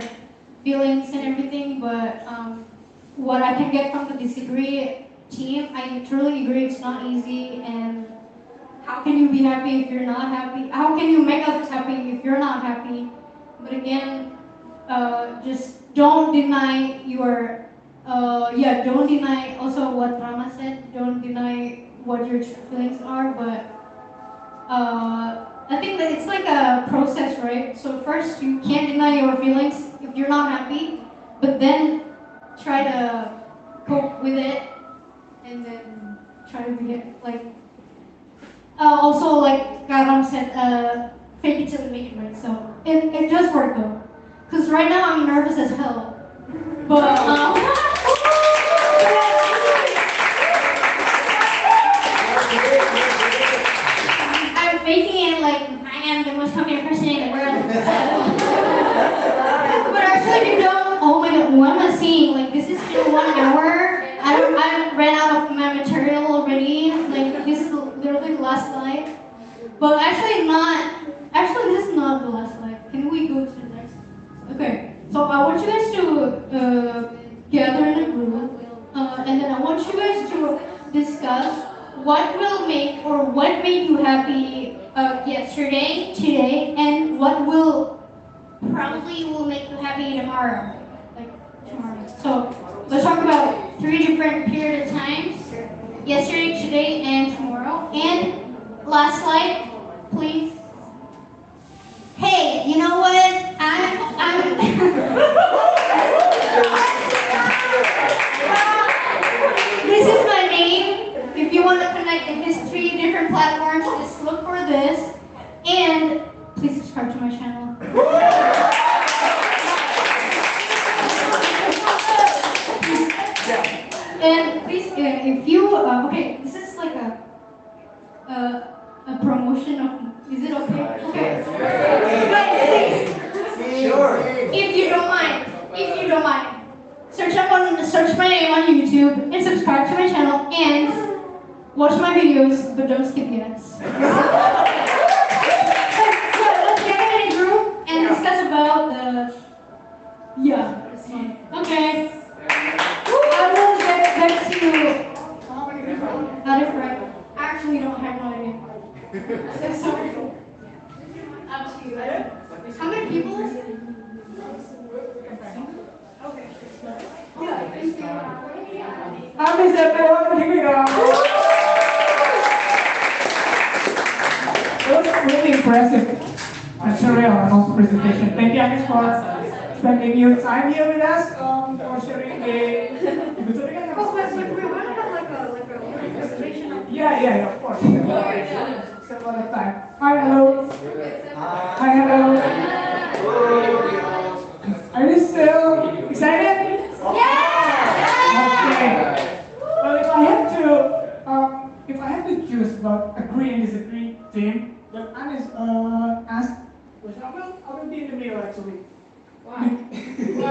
Speaker 1: feelings and everything. But what I can get from the Disagree team, I truly agree it's not easy. And how can you be happy if you're not happy? How can you make others happy if you're not happy? But again, just don't deny don't deny also what Rama said, don't deny what your true feelings are. But I think that it's like a process, right? So first you can't deny your feelings if you're not happy, but then try to cope with it, and then try to be like also like Karam said, fake it till you make it, right? So it does work though, because right now I'm nervous as hell, but I'm making it like I am the most confident person in the world. But actually, you don't. Oh my God, what am I saying? Like this is still 1 hour. I ran out of my material already. Like this is literally the last slide. But actually not. Actually, this is not the last slide. Can we go to the next? Okay. So I want you guys to gather in a group, and then I want you guys to discuss what will make or what made you happy yesterday, today, and what will probably will make you happy tomorrow, like tomorrow. So let's talk about 3 different period of times: yesterday, today, and tomorrow. And last slide, please. Hey, you know what? I'm This is my name. If you want to connect in these 3 different platforms, just look for this. And please subscribe to my channel. And please, if you, okay, this is like a promotion of, is it okay? Okay. But please,
Speaker 7: Sure.
Speaker 1: if you don't mind, search my name on YouTube and subscribe to my channel and watch my videos, but don't skip the ads. Let's get in a group and discuss about this one. Okay. I will get back to you. Not if right. I actually don't have no idea. I'm sorry. Up to you. How many people? Okay.
Speaker 6: How is everyone? Here we go. It was really impressive and surreal and also presentation. Thank you, Agnes, for spending your time here with us, for sharing the.
Speaker 1: Oh, but we want to have like a presentation of.
Speaker 6: Yeah, of course. Spend a lot of time. Hi, hello. Hi, hello. Are you still excited? Okay. Well, if I have to choose about agree and disagree team, then Anis asked, I will be in the middle actually. Why? Because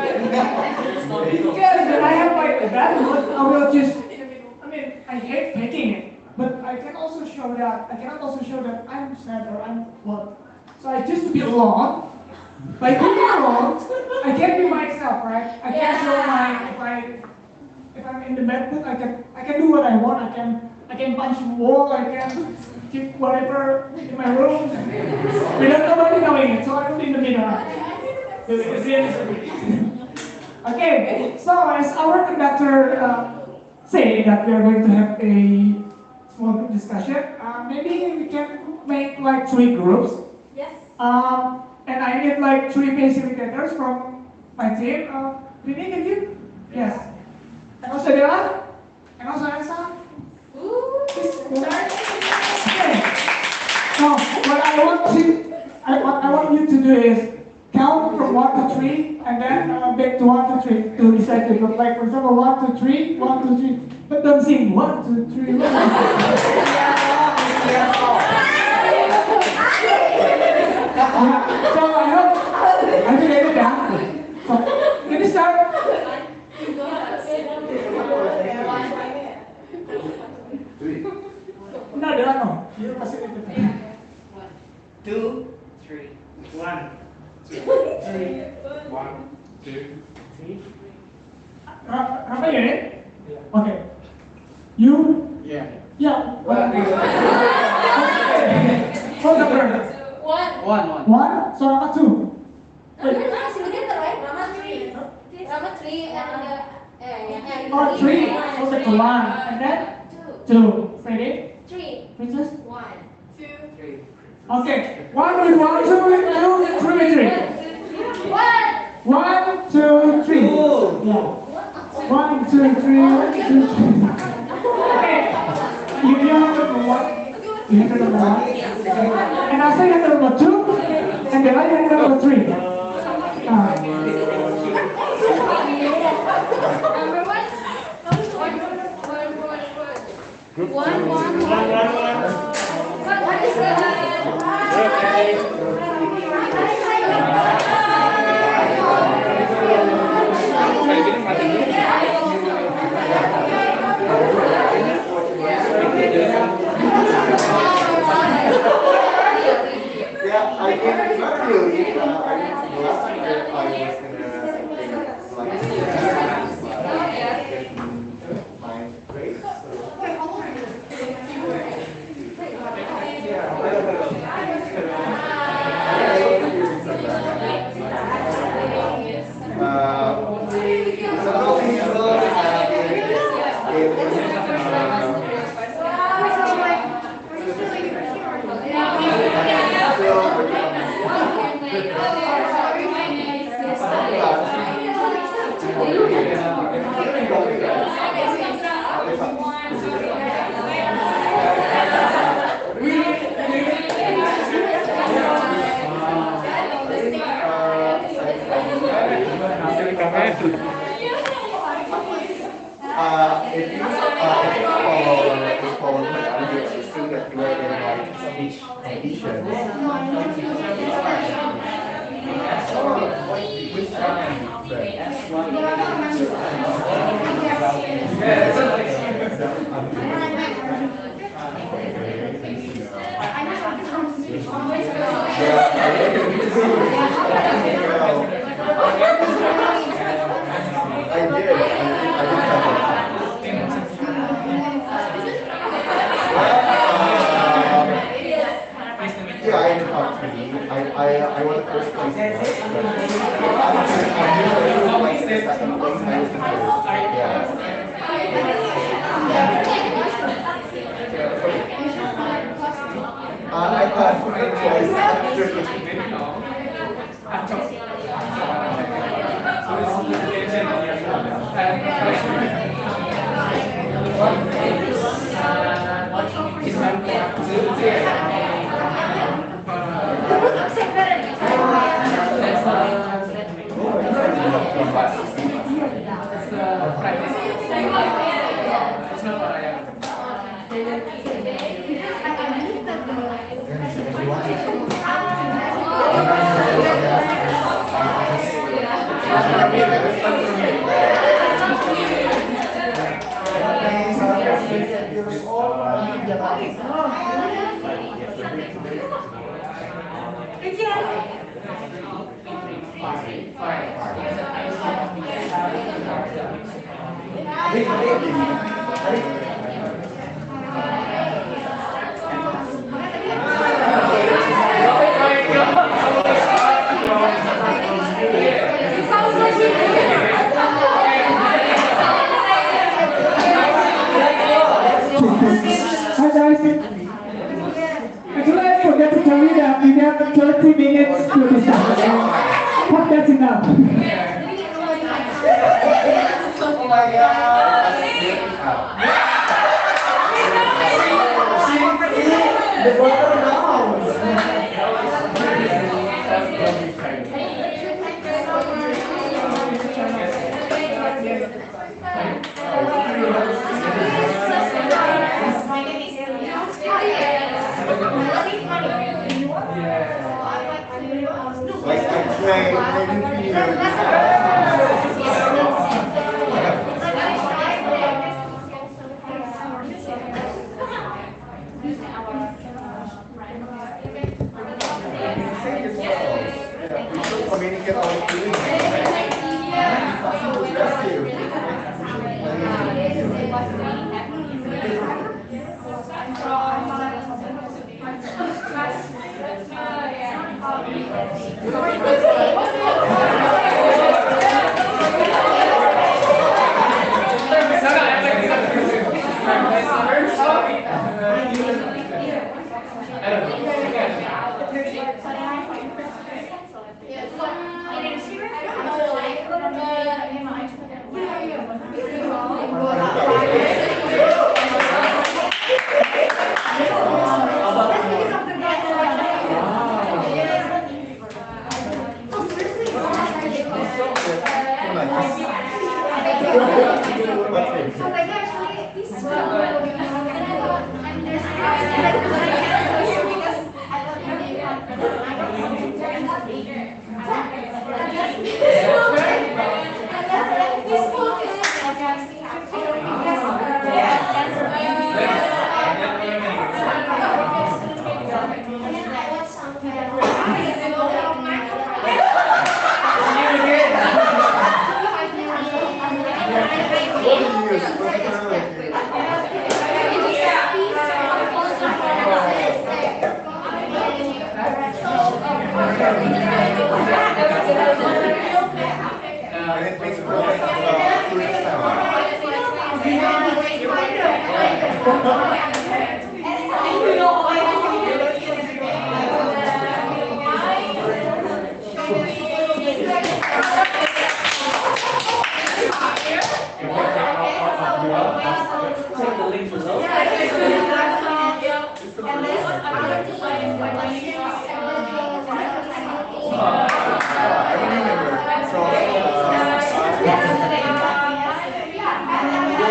Speaker 6: when I have like that, I will just. I mean, I hate taking it, but I cannot also show that I'm sad or I'm what. So I choose to be alone, Like 2-year-olds, I can be myself, right? I can show if I'm in the bad mood, I can do what I want. I can punch the wall. I can kick whatever in my room without nobody knowing it. So I'm in the middle. Okay, so as our conductor say that we are going to have a small group discussion, maybe we can make like 3 groups.
Speaker 11: Yes.
Speaker 6: And I need like 3 facilitators from my team. Rini, can you? Yes. And also Dela? And also Elsa?
Speaker 11: Ooh.
Speaker 6: Okay. Now, what I want you to do is count from 1 to 3, and then back to 1 to 3 to decide to go. Like for example, 1 to 3, 1 to 3. But don't sing 1 2 3. 1, 2, 3. So I hope you get it down. So can you start? No, no. You must say it.
Speaker 8: 2, 3. 1, 2, 3. 1, 2, 3.
Speaker 6: Rafa, you ready? Yeah. Okay. You?
Speaker 8: Yeah.
Speaker 6: Yeah. What's the number?
Speaker 11: 1.
Speaker 6: 1. So Rafa 2. Wait.
Speaker 11: Rama 3. Rama 3 and
Speaker 6: Oh, 3. So that's 1. And then 2. Ready?
Speaker 11: 3.
Speaker 6: Princess?
Speaker 11: 1, 2,
Speaker 8: 3.
Speaker 6: Okay. 1 with 1, 2 with 2, 3 with 3. 1, 2, 3. Yeah. 1, 2, 3, 1, 2, 3. Okay. You have number 1. You have number 1. And I say you have number 2. And then I have number 3.
Speaker 11: Number 1. 1. What is that?
Speaker 7: Yeah, I can not really. I mean, the last time I was in my grade, so. If you follow me, I will see that you are in like speech conditions. Which time? I did. Yeah, I did talk to me. I was the first place. I'm like the second place. I was the first. Yeah. I thought for my choice.
Speaker 6: Hi guys. Actually, I forgot to tell you that we have 30 minutes to discuss. Hope that's enough.
Speaker 7: Oh my God. The water now. Like I pray, communicate our feelings.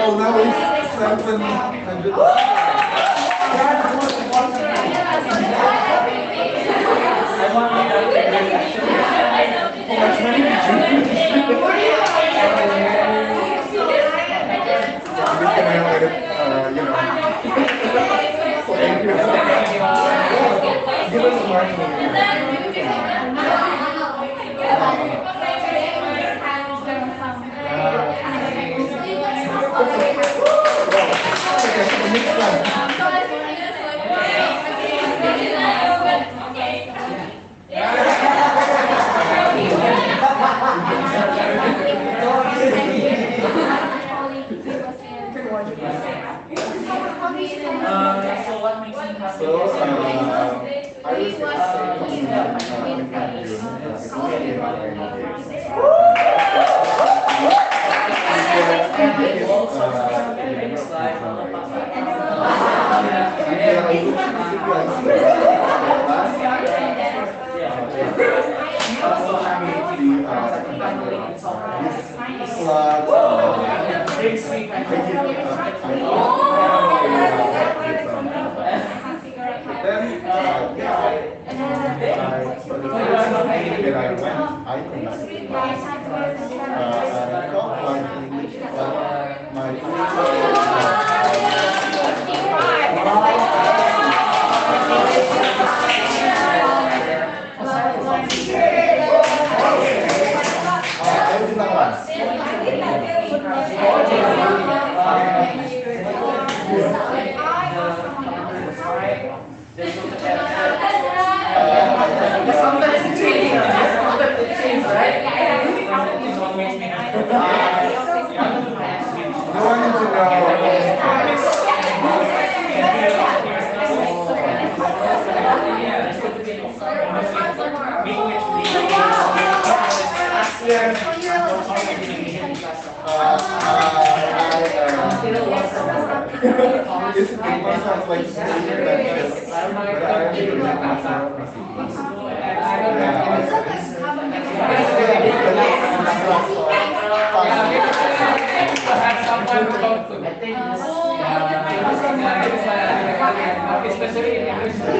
Speaker 7: Well, now it's 700.
Speaker 8: So what makes you happy?
Speaker 7: I was
Speaker 3: Especially in English,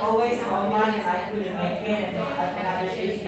Speaker 12: always on money I couldn't maintain and I can appreciate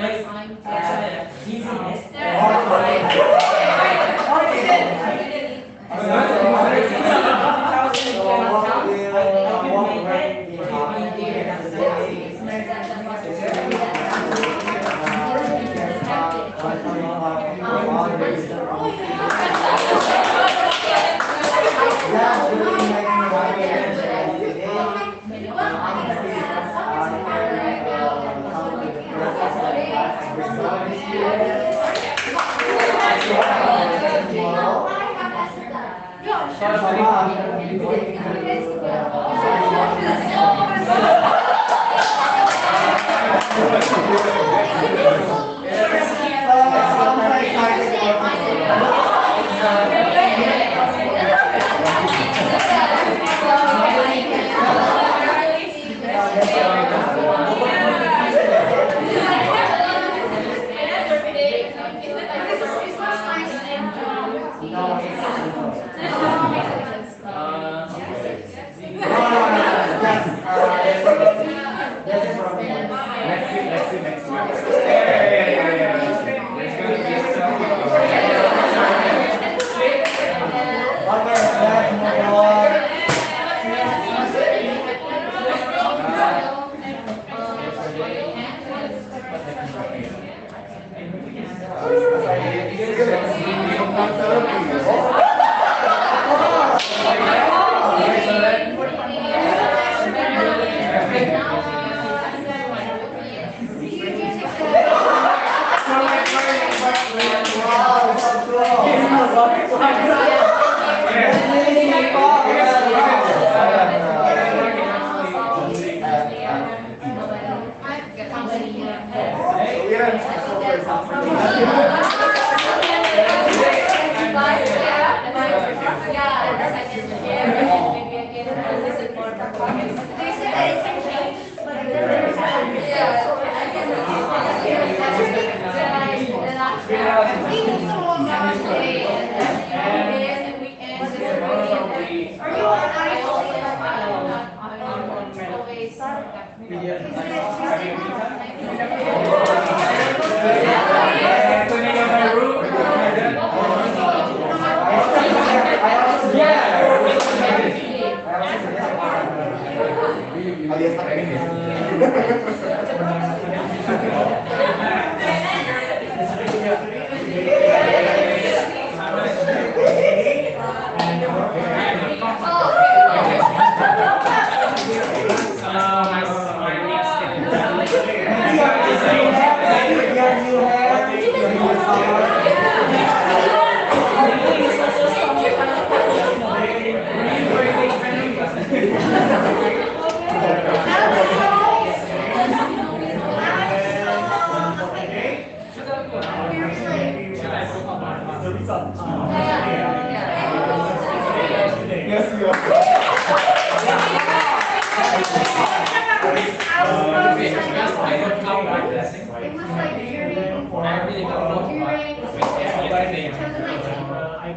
Speaker 8: blessing.
Speaker 11: It was like during
Speaker 8: I really don't know
Speaker 11: during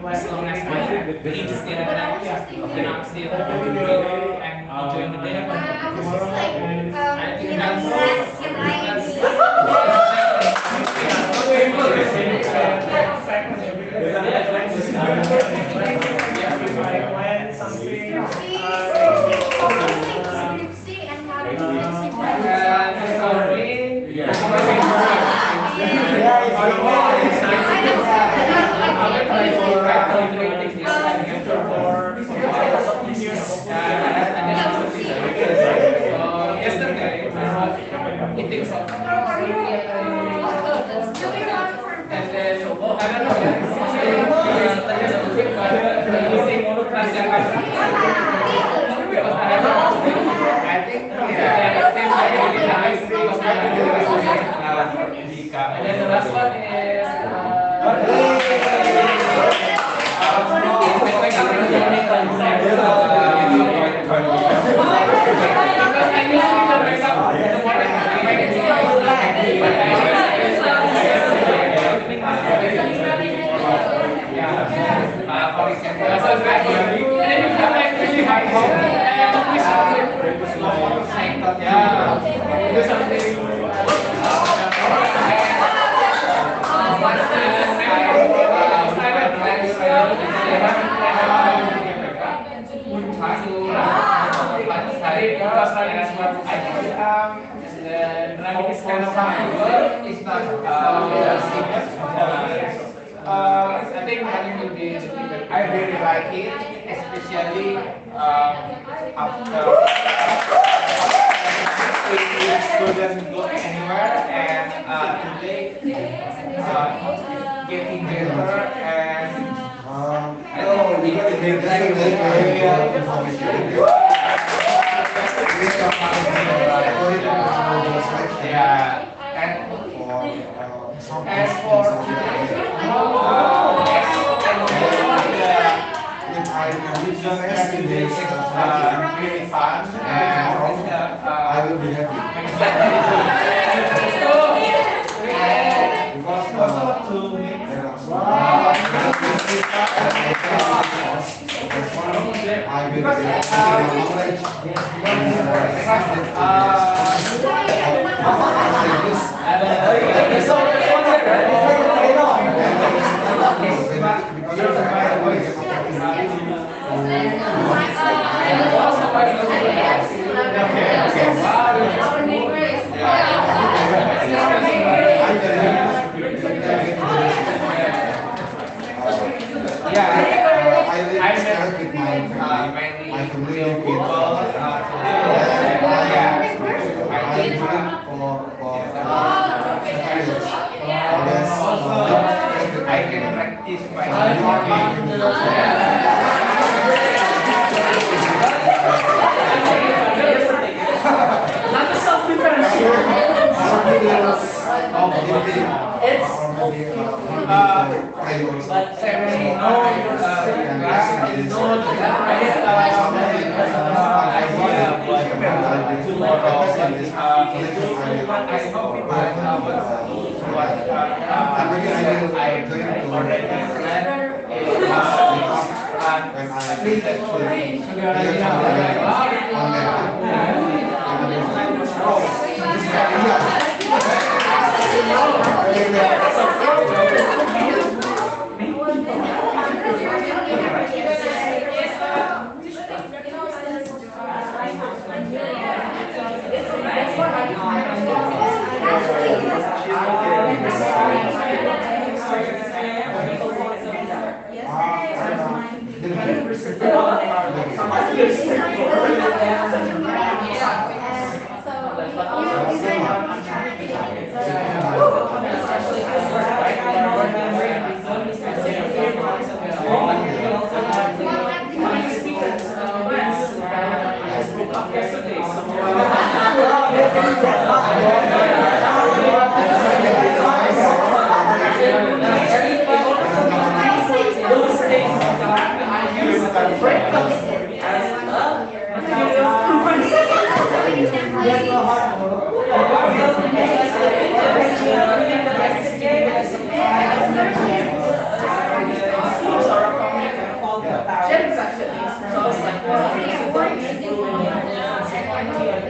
Speaker 8: as long as my kids still alive, then I'm still happy and enjoying the day.
Speaker 11: I was just like,
Speaker 8: I think that's yesterday, eating something. And then, I don't know, I think, and then the last one is, running is kind of fun. It's not I think running will be the thing that I really like it, especially after we couldn't go anywhere, and today getting better, and we yeah, and as for really fun, and
Speaker 2: I will be happy.
Speaker 8: Because also to me,
Speaker 2: I will be
Speaker 8: I met with my community people I can practice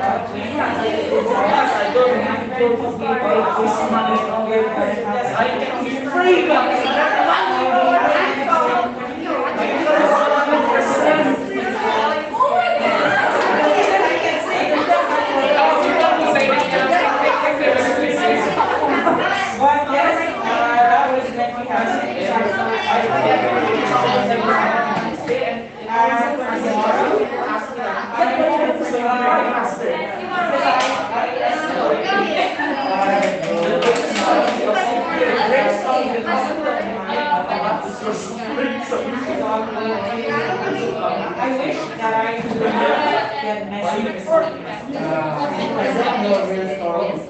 Speaker 12: I don't have to go to Christmas I can be free. But yes, that was when we had I wish that I could get mentioned before. I don't know real stories.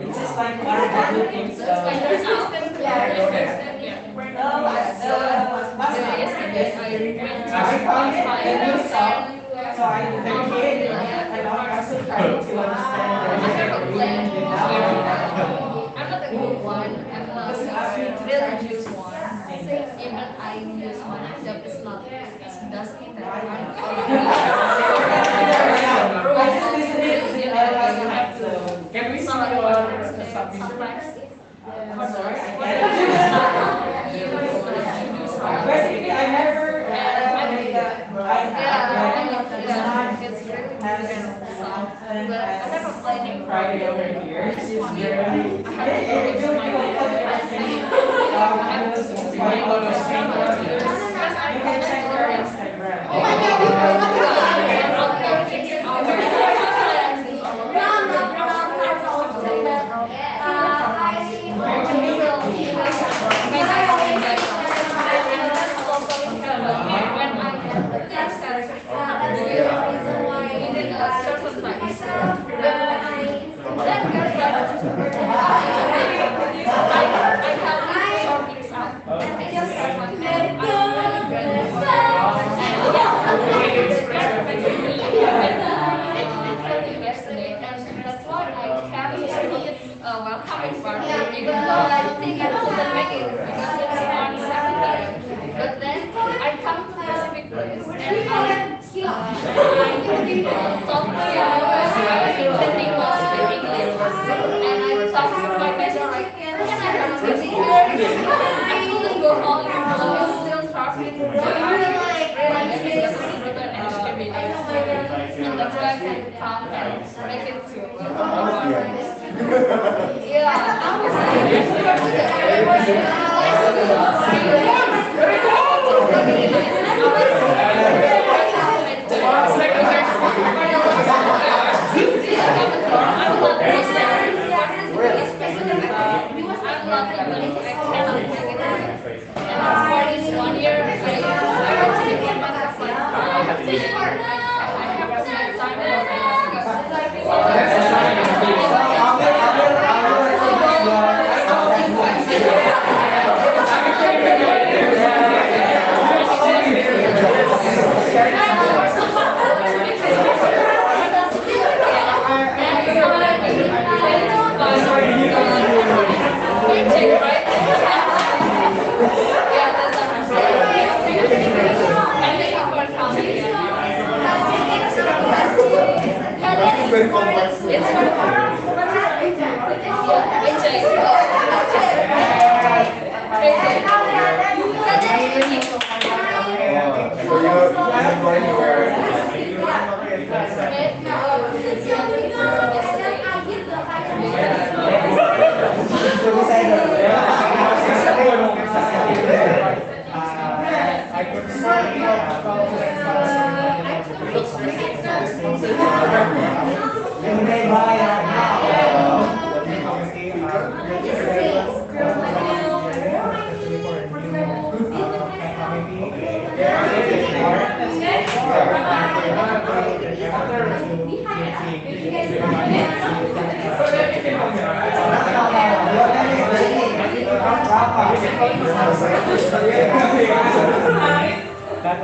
Speaker 12: It's just like one of the good things. I found a new song, so I dedicated and I'm also trying to understand
Speaker 13: I'm not a good one. I'm not really use one. Even I use one, except it's not. It doesn't mean that
Speaker 8: Can we see your sometimes?
Speaker 12: I'm sorry, basically, I never Friday over here. It's you can check your Instagram.
Speaker 13: Yesterday, and that's why I can't see welcoming party, even though I think I couldn't make it because it's on Saturday. But then I come to the specific place and I told me the people speak English, and I talked to my mentor like, can I have a visit here? I couldn't go home because I was still traveling. And that's why I can come and make it to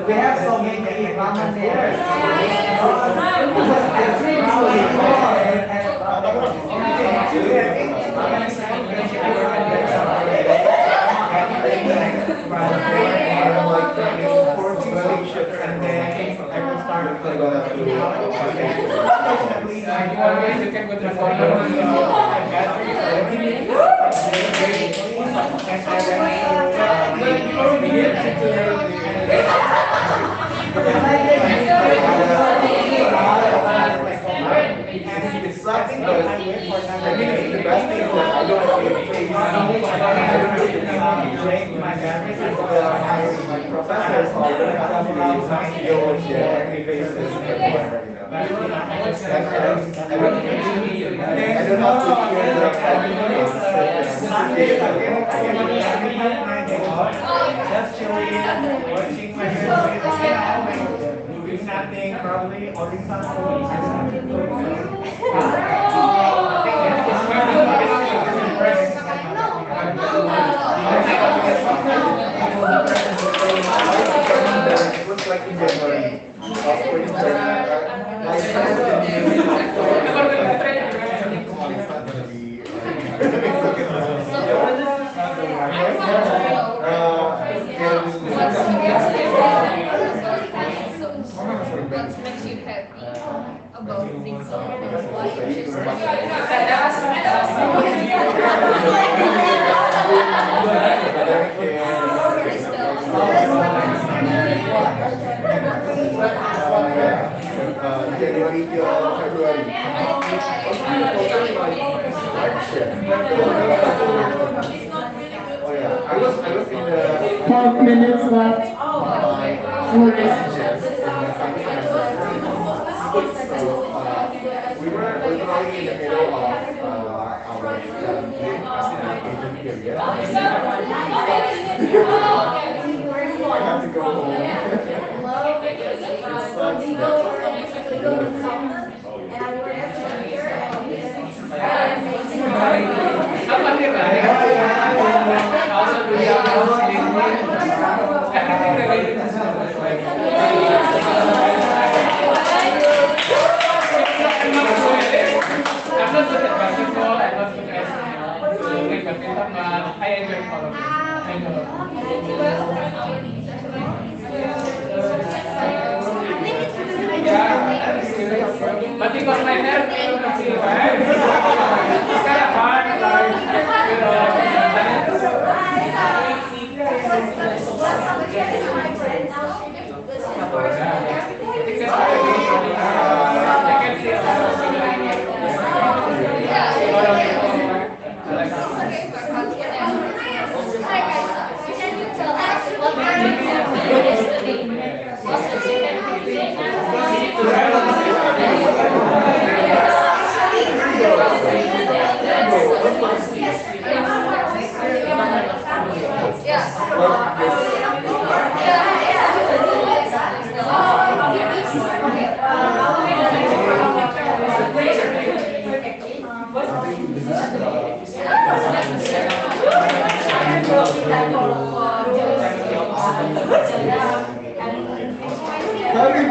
Speaker 7: We have so many ramen there.
Speaker 12: And then I will start to go to
Speaker 3: You can go to the corner.
Speaker 12: It's something that I wait for I mean, the best thing is that I don't break my boundaries and my professors all the time to go with every basis before. I don't have to hear just chilling, watching my videos, doing nothing, probably ordering some
Speaker 9: It looks like in January. I
Speaker 13: What makes you happy about Britzone? Why you choose
Speaker 9: January till February. Oh yeah, I was in the
Speaker 6: 12 minutes left.
Speaker 9: We were literally in the middle of our agent period. I have to go home.
Speaker 3: I'm not good at basketball, I'm not good at badminton, but I enjoy all of them. I enjoy. But because my hair is not see, right? It's kind of hard,
Speaker 9: Happy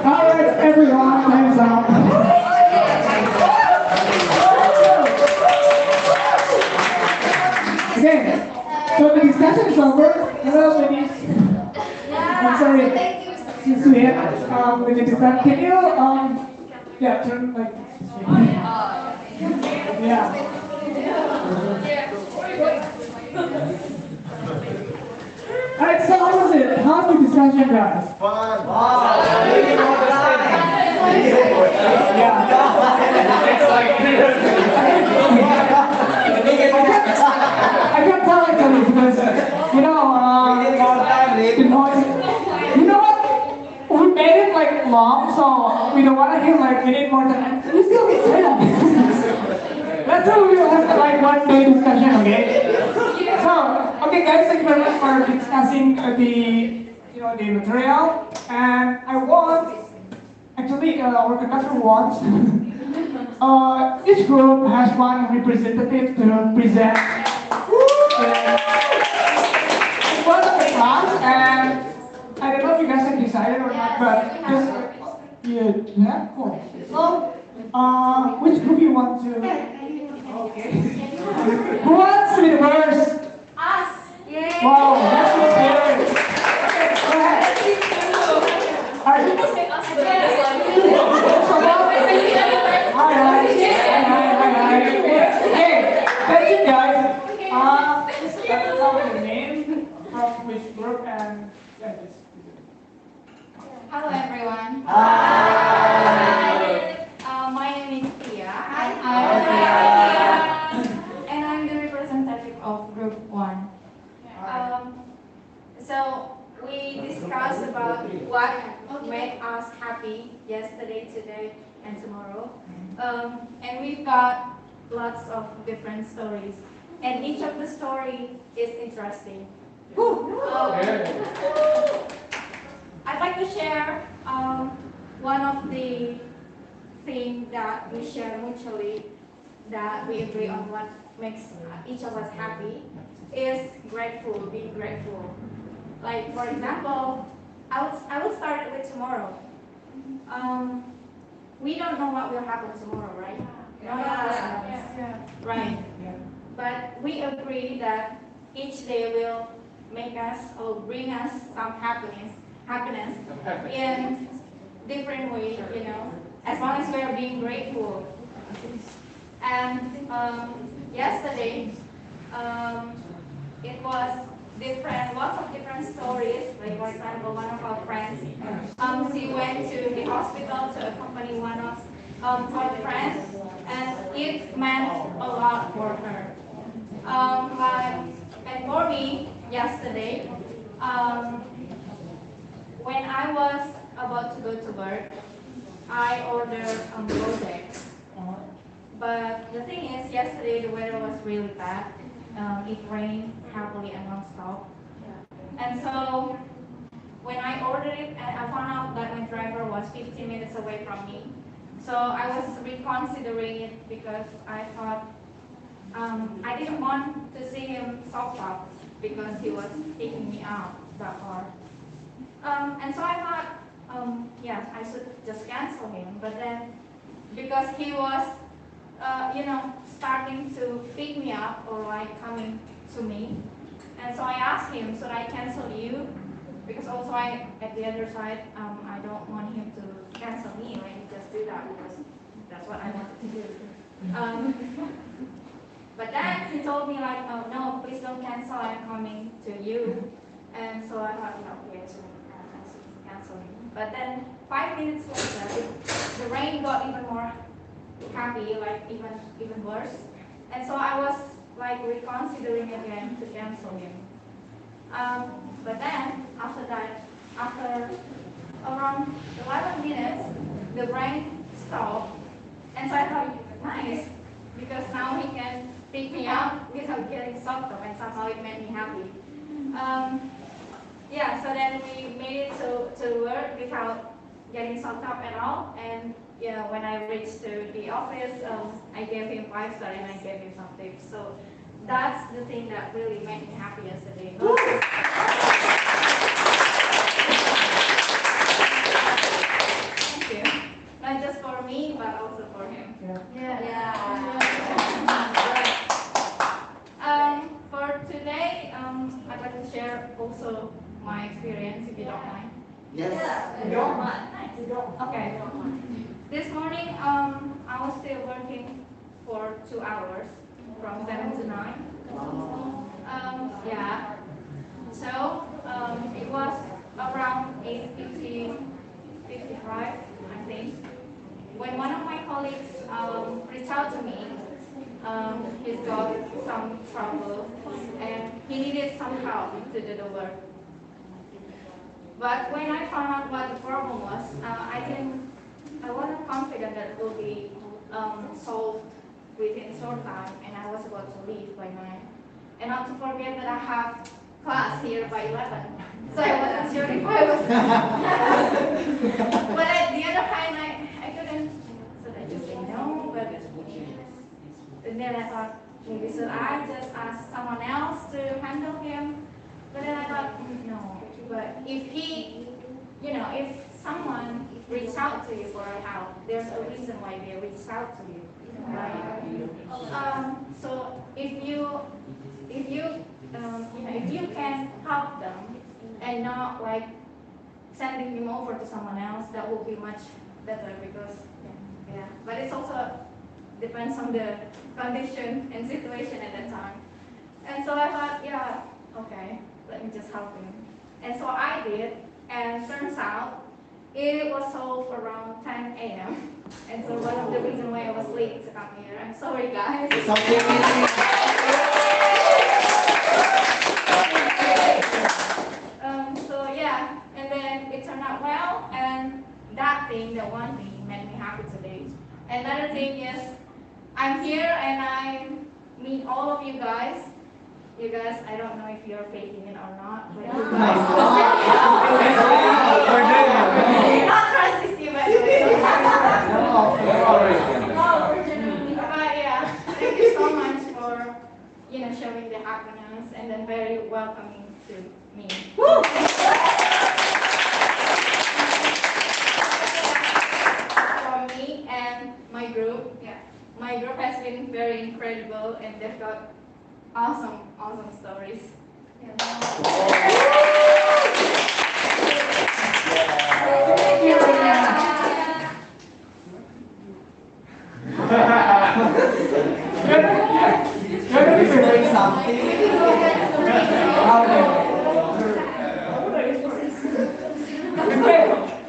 Speaker 6: Alright, everyone, hands up. Okay, so the discussion is over. Hello, ladies. I'm sorry. Since we have with the discussion, can you yeah, turn like yeah. Alright, so how was it? How's the discussion, guys?
Speaker 12: Fun.
Speaker 6: I can't tell actually because you know what? We made it like long, so we don't want to hit like we need more time. You still get tired. That's why we will have like 1 day discussion, okay? So, okay guys, thank you very much for discussing the material, and I want actually our conductor wants each group has one representative to present one of the class, and I don't know if you guys have decided or not, but just yeah, cool. So which group you want to? Okay. Who wants to be the first?
Speaker 11: Us. Yay.
Speaker 6: Wow, that's so scary. Okay, go ahead. Alright. Hi. Hey, thank you guys. Just tell me the name from which group and yeah, just.
Speaker 1: Hello everyone.
Speaker 6: Hi.
Speaker 1: My name is Tia. And I'm the representative of Group 1. So we discussed about what made us happy yesterday, today, and tomorrow. And we've got lots of different stories.
Speaker 4: and each of the story is interesting. I'd like to share one of the things that we share mutually, that we agree on what makes each of us happy, is grateful, being grateful. Like, for example, I will start with tomorrow. We don't know what will happen tomorrow, right? No one else knows. Right. But we agree that each day will make us or bring us some happiness in different ways, you know, as long as we are being grateful. And yesterday, it was different, lots of different stories. Like, for example, one of our friends, she went to the hospital to accompany one of her friends, and it meant a lot for her. And for me, yesterday, when I was about to go to work, I ordered Gojek. But the thing is, yesterday the weather was really bad. It rained heavily and non-stop. And so when I ordered it, I found out that my driver was 15 minutes away from me. So I was reconsidering it because I thought I didn't want to see him soft up because he was taking me out that far. And so I thought, yes, I should just cancel him. But then, because he was, starting to pick me up or like coming to me, and so I asked him, should I cancel you? Because also at the other side, I don't want him to cancel me. Like, just do that because that's what I wanted to do. But then he told me like, oh no, please don't cancel. I'm coming to you. And so I thought, okay, I should cancel him. But then 5 minutes later, the rain got even more heavy, like even worse. And so I was like reconsidering again to cancel him. But then after that, after around 11 minutes, the rain stopped. And so I thought, nice, because now he can pick me up without getting soaked up, and somehow it made me happy. So then we made it to work without getting soaked up at all. And when I reached to the office, I gave him 5 stars and I gave him some tips. So that's the thing that really made me happy yesterday. Thank you. Not just for me, but also for him. For today, I'd like to share also my experience, if you don't mind.
Speaker 7: Yes.
Speaker 4: You don't mind. Nice. Okay. This morning, I was still working for 2 hours, from 7 to 9. So it was around 8:50, 55, I think, when one of my colleagues reached out to me. He's got some trouble and he needed some help to do the work. But when I found out what the problem was, I wasn't confident that it will be solved within short time, and I was about to leave by 9. And not to forget that I have class here by 11, so I wasn't sure if I was. But at the other hand, I couldn't, so I just say no. And then I thought, maybe should I just ask someone else to handle him? But then I thought, no. But if someone reaches out to you for help, there's a reason why they reach out to you, right? So if you can help them and not like sending him over to someone else, that will be much better because But it's also depends on the condition and situation at that time. And so I thought, okay, let me just help him. And so I did, and turns out it was solved around 10 a.m. And so one of the reasons why I was late to come here. I'm sorry, guys.
Speaker 7: It's okay.
Speaker 4: And then it turned out well, and that one thing made me happy today. Another thing is, I'm here and I'm meet all of you guys. You guys, I don't know if you're faking it or not, but you guys. Not racist, by the way. But yeah, thank you so much for showing the happiness and then very welcoming to me. From me and my group, my group has been very incredible and they've got awesome stories.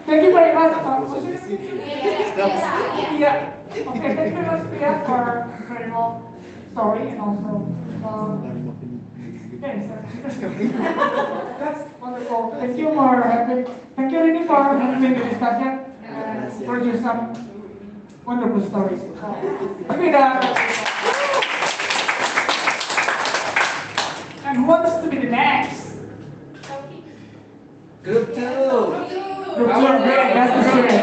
Speaker 6: Thank you very much. Yeah. Okay, thank you very much, Pia, for incredible story and also that's wonderful. Thank you for thank you Rini for having the discussion and for some wonderful stories. And who wants to be the next?
Speaker 12: Group 2.
Speaker 6: Group 2, great, that's the spirit.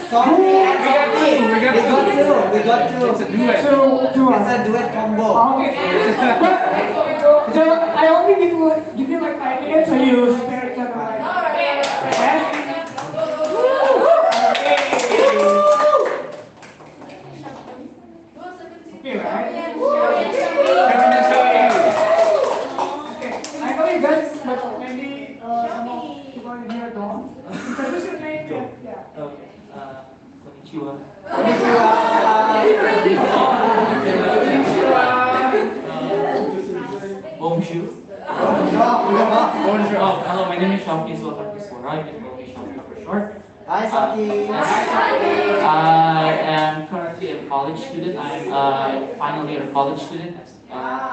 Speaker 12: Sorry, we got two. It's a duet. It's a duet combo.
Speaker 6: Okay. So I only give you like 5 minutes so you spare each other like. Okay, right? Okay. I know you guys, but maybe some of people in here don't. Introduce your name. Yeah.
Speaker 8: Okay. Konnichiwa. Bonjour. Bonjour. Oh, hello, my name is Shaki Swara. You can call me Shaki for short.
Speaker 12: Hi, Saki.
Speaker 8: I am currently a college student. I'm a final year college student at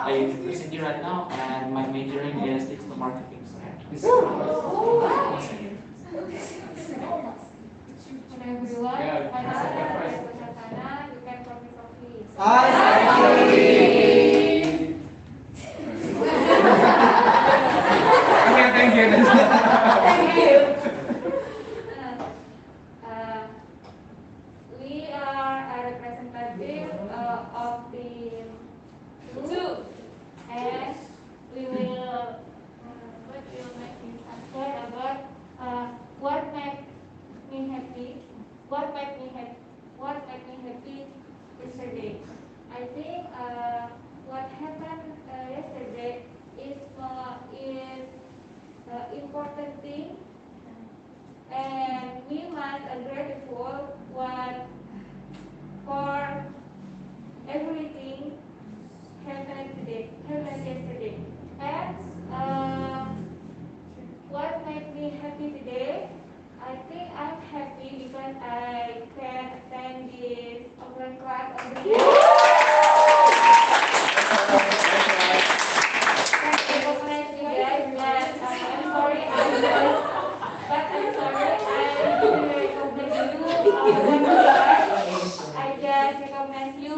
Speaker 8: a university right now, and my majoring is digital marketing. So this is
Speaker 5: Everyone, my name is Hannah. You can call me Sophie.
Speaker 12: Hi, Saki.
Speaker 3: Okay, thank you.
Speaker 5: Thank you. We are a representative of the group, and we will make this answer about what makes me happy. What made me happy yesterday? I think what happened yesterday is important thing, and we must grateful for everything happened yesterday. And what made me happy today? I think I'm happy because I can attend this online class on the recognize you guys, but I'm sorry, I didn't recognize you. I just recognize you.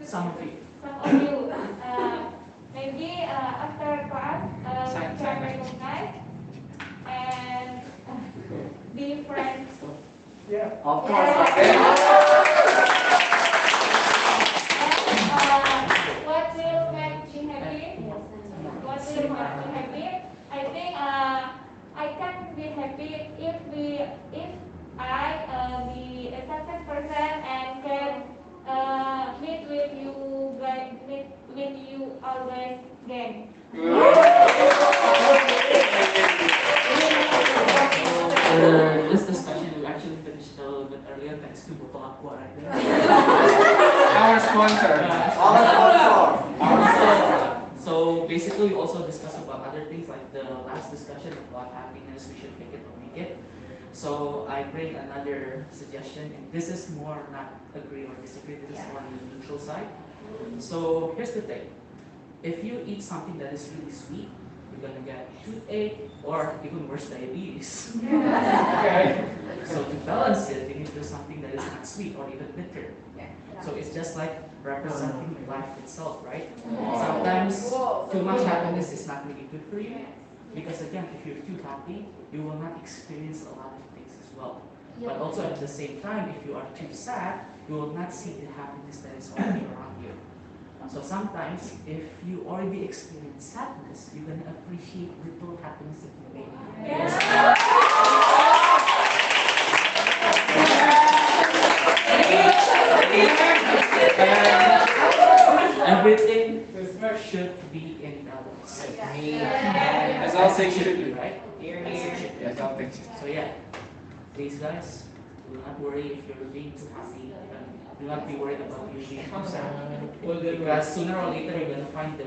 Speaker 8: some of you.
Speaker 5: Some of you. Maybe after class, we can recognize and be friends.
Speaker 6: Yeah.
Speaker 12: Of course.
Speaker 5: And what will make me happy? I think I can be happy if I be a success person and can meet with you guys, meet with you always again.
Speaker 8: This discussion we actually finished a little bit earlier thanks to Botol Aqua right there.
Speaker 3: Our sponsor.
Speaker 8: So basically we also discussed about other things like the last discussion about happiness, we should make it or make it. So I bring another suggestion, and this is more not agree or disagree, this is more on the neutral side. So here's the thing. If you eat something that is really sweet, you're gonna get toothache or even worse, diabetes. Okay? So to balance it, you need to do something that is not sweet or even bitter. So it's just like representing life itself, right? Sometimes too much happiness is not really good for you. Because again, if you're too happy, you will not experience a lot of things as well. But also at the same time, if you are too sad, you will not see the happiness that is already around you. So sometimes, if you already experience sadness, you're going to appreciate little happiness that you may have. Everything should be in balance.
Speaker 3: As all things should be,
Speaker 8: right?
Speaker 3: As all things should be.
Speaker 8: So yeah, please guys, do not worry if you're being too happy. Do not be worried about you being too sad. Because sooner or later you're going to find the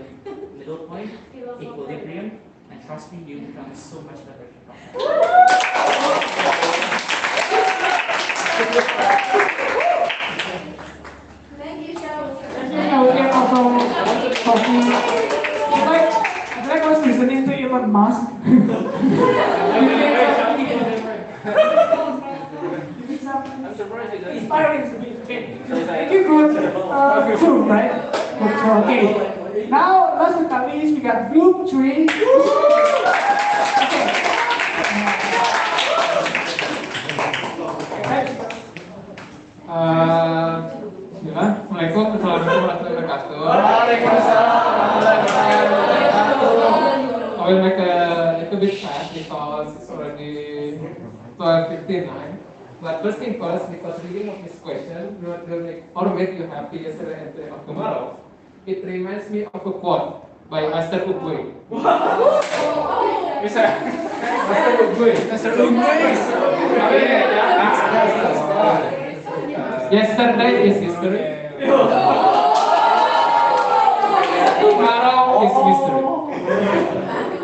Speaker 8: middle point, equilibrium, and trust me, you become so much better.
Speaker 11: Thank you, Charles.
Speaker 6: We can also talking. I feel like I was listening to Elon Musk.
Speaker 10: I'm surprised it doesn't.
Speaker 6: Inspiring to me. Thank you, good. Two, right? Good, so, okay. Now, last but not least, we got group 3.
Speaker 3: Gimana? Assalamualaikum warahmatullahi wabarakatuh. I will make a little bit fast because it's already 12:59. But first thing first, because reading of this question will make or make you happy yesterday and today or tomorrow, it reminds me of a quote by Master Ugwe. Bisa? Master Ugwe. Master Ugwe. Yesterday is history. Tomorrow is mystery.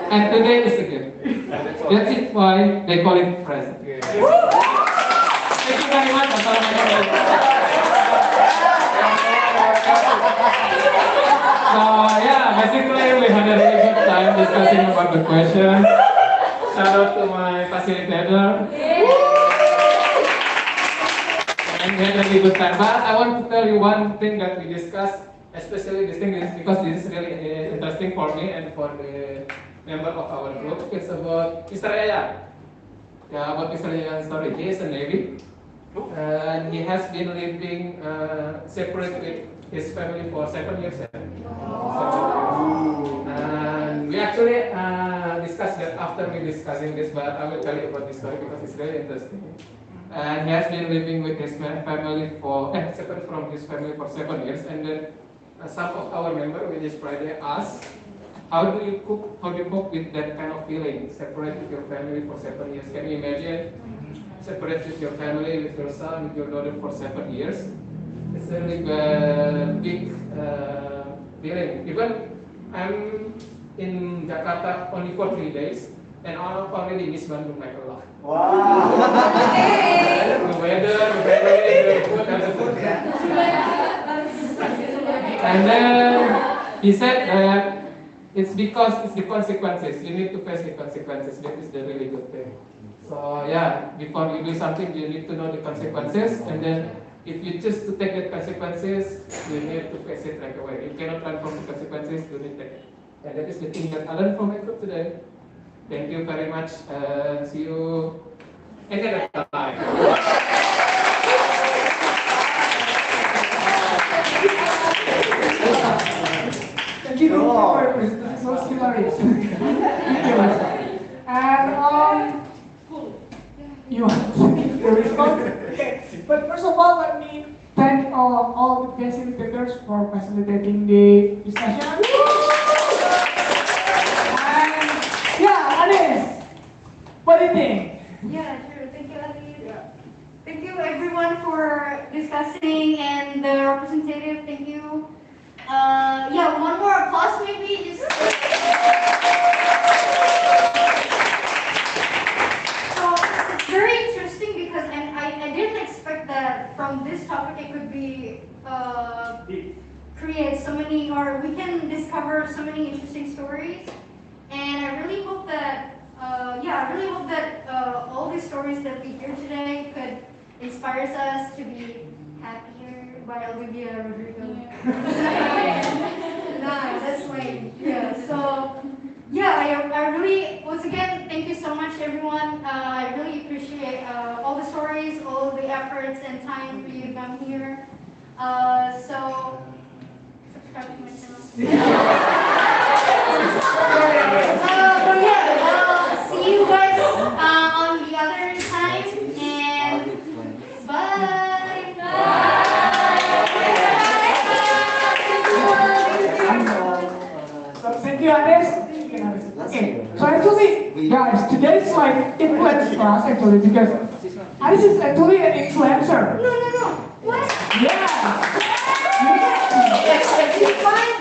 Speaker 3: And today is a gift. That's it why they call it present. Thank you very much. Assalamualaikum. So yeah, basically we had a really good time discussing about the question. Shout out to my facilitator. And we had a really good time. But I want to tell you one thing that we discussed, especially this thing is because this is really interesting for me and for the member of our group. It's about Mr. Aya. Yeah, about Mr. Aya's story. He is a Navy. And he has been living separate with his family for 7 years. And we actually discussed that after we discussing this, but I will tell you about this story because it's really interesting. And he has been living with his family for separate from his family for 7 years. And then some of our members, which is Friday, asked, how do you cope with that kind of feeling, separate with your family for 7 years? Can you imagine? Separate with your family, with your son, with your daughter for 7 years. It's a really big feeling. Even I'm in Jakarta only for 3 days, and I already miss Bandung like a lot. Wow! The weather, the food, and the food. And then he said that it's because it's the consequences. You need to face the consequences. That is the really good thing. So yeah, before you do something, you need to know the consequences, and then if you choose to take the consequences, you need to face it right away. You cannot run from the consequences, you need to take it. And that is the thing that I learned from my group today. Thank you very much. See you another time.
Speaker 6: Thank you for your presentation. So hilarious. Thank you. And you want to respond? Okay. But first of all, let me thank all the facilitators for facilitating the discussion. And yeah, Anis, what do you think?
Speaker 1: Yeah, sure. Thank you, Ali. Thank you, everyone, for discussing, and the representative. Thank you. Yeah, one more applause, maybe. Just. So it's very interesting because, and I didn't expect that from this topic it could be create so many, or we can discover so many interesting stories. And and I really hope that, I really hope that all the stories that we hear today could inspire us to be happier by Olivia Rodrigo. Nah, that's lame. Yeah, so, yeah, I really, once again, thank you so much, everyone. I really appreciate all the stories, all the efforts and time for you to come here. So, subscribe to my channel. But yeah, see you guys on the other time, and bye.
Speaker 6: So thank you, Ades. Okay, so actually, guys, today's like influence class actually because Ades is actually an influencer.
Speaker 1: No. What?
Speaker 6: Yeah.
Speaker 1: Define.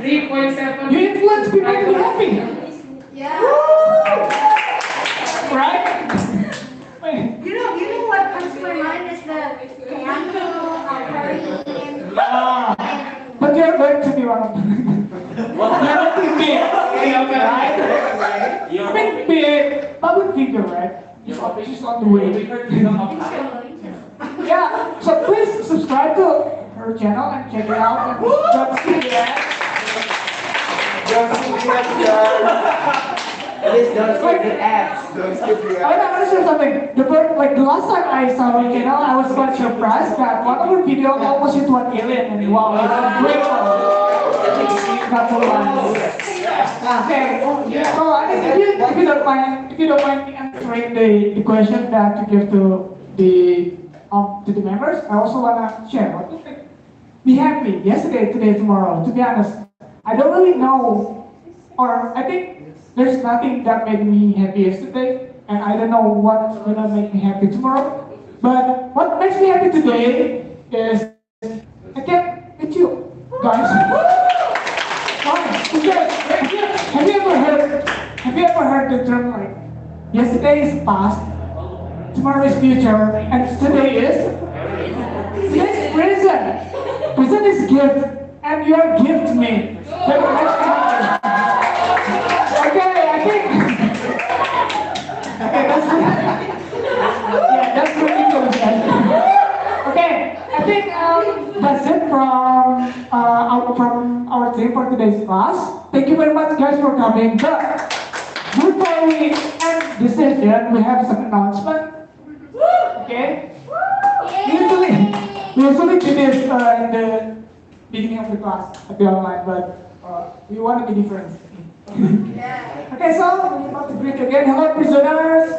Speaker 3: 3.7.
Speaker 6: You influence people to be happy.
Speaker 1: Yeah.
Speaker 6: Right?
Speaker 1: You know what comes to my mind is the piano, partying.
Speaker 6: But you're going to be one of them. You're going to be big, right? I mean, big public figure, right? She's on the way. Yeah, so please subscribe to her channel and check it out. And don't skip the ads.
Speaker 12: Don't skip the ads. Please don't skip the ads. Don't skip the ads.
Speaker 6: I want to say something. The last time I saw her channel, I was quite surprised that one of her videos almost hit 1 million. And wow, it's great. That's a lot. Okay, so I think if you don't mind answering the question that you give to the members, I also wanna share what you think. Be happy yesterday, today, tomorrow. To be honest, I don't really know, or I think there's nothing that made me happy yesterday, and I don't know what's gonna make me happy tomorrow. But what makes me happy today is I get with you guys. Have you ever heard the term like yesterday is past, tomorrow is future, and today is present. Present is gift, and you are gift to me. Okay, I think. Okay, that's ridiculous. Okay, I think that's it from our team for today's class. Thank you very much, guys, for coming. But before we end this session, we have some announcement. Okay. We usually do this in the beginning of the class at the online, but we want to be different. Okay, so we want to greet again. Hello, prisoners.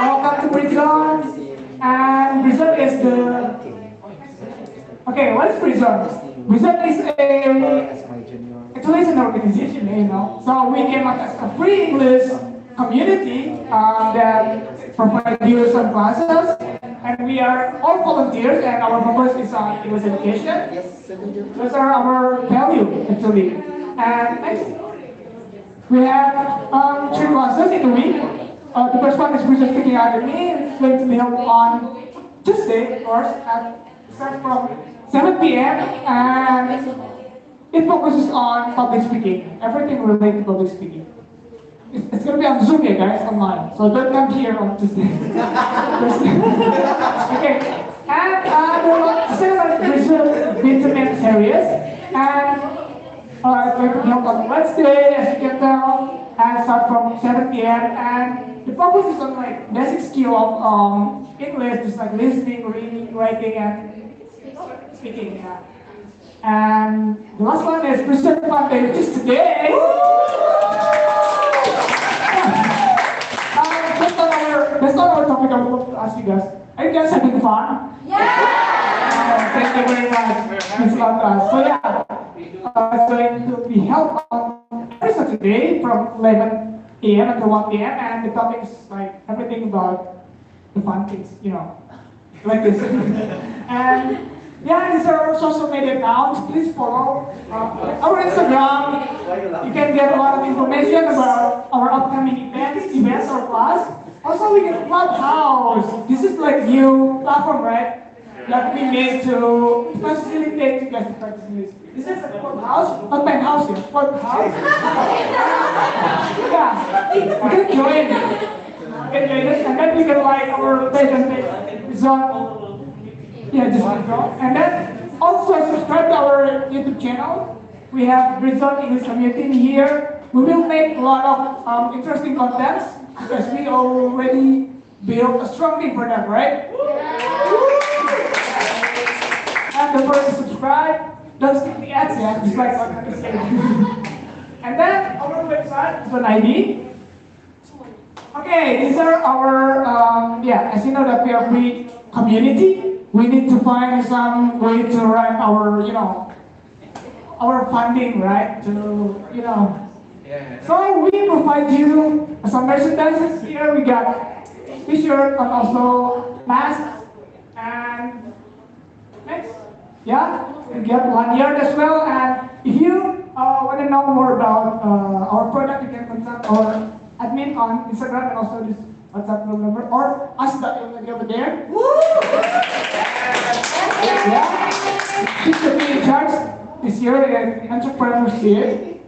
Speaker 6: Welcome to Britzone. And Britzone is the. Okay, what is Britzone? Britzone is actually it's an organization, you know. So we came up as a free English community that provide you some classes, and we are all volunteers, and our focus is on English education. Those are our value actually. And next, we have 3 classes in a week. The first one is British Speaking Academy. It's going to be held on Tuesday, of course, starts from 7 p.m. and it focuses on public speaking, everything related to public speaking. It's going to be on Zoom, guys, online. So don't come here on Tuesday. Okay. And the second one is Britzone series. And it's going to be held on Wednesday, as you can tell, and start from 7 p.m. And the focus is on like basic skill of English, just like listening, reading, writing, and speaking. Yeah. And the last one is Funday, which is today. That's not our topic. I would love to ask you guys. Are you guys having fun? Yeah! Thank you very much. It's fun. So yeah, it's going to be held on every Saturday from 11 a.m. until 1 p.m. And the topic is like everything about the fun things, you know, like this. And yeah, these are our social media accounts. Please follow our Instagram. You can get a lot of information about our upcoming events or class. Also, we get Clubhouse. This is like new platform, right? that we need to facilitate you guys to practice English. This is a courthouse, not penthouse here, courthouse. Yeah, you can join. You can join us, and then we can like our presentation result. Yeah, just result. And then also subscribe to our YouTube channel. We have Britzone English Community here. We will make a lot of interesting contents because we already built a strong team for that, right? And don't forget to subscribe. Don't skip the ads, yeah, just like what I said. And then our website is on ID. Okay, these are our, as you know that we are free community, we need to find some way to run our, our funding, right? So we provide you some merchandise. Here we got t-shirt and also masks and next, we get lanyard as well. And if you want to know more about our product, you can contact our admin on Instagram and also this WhatsApp number or ask that over there. She's going to be in charge this year in entrepreneurship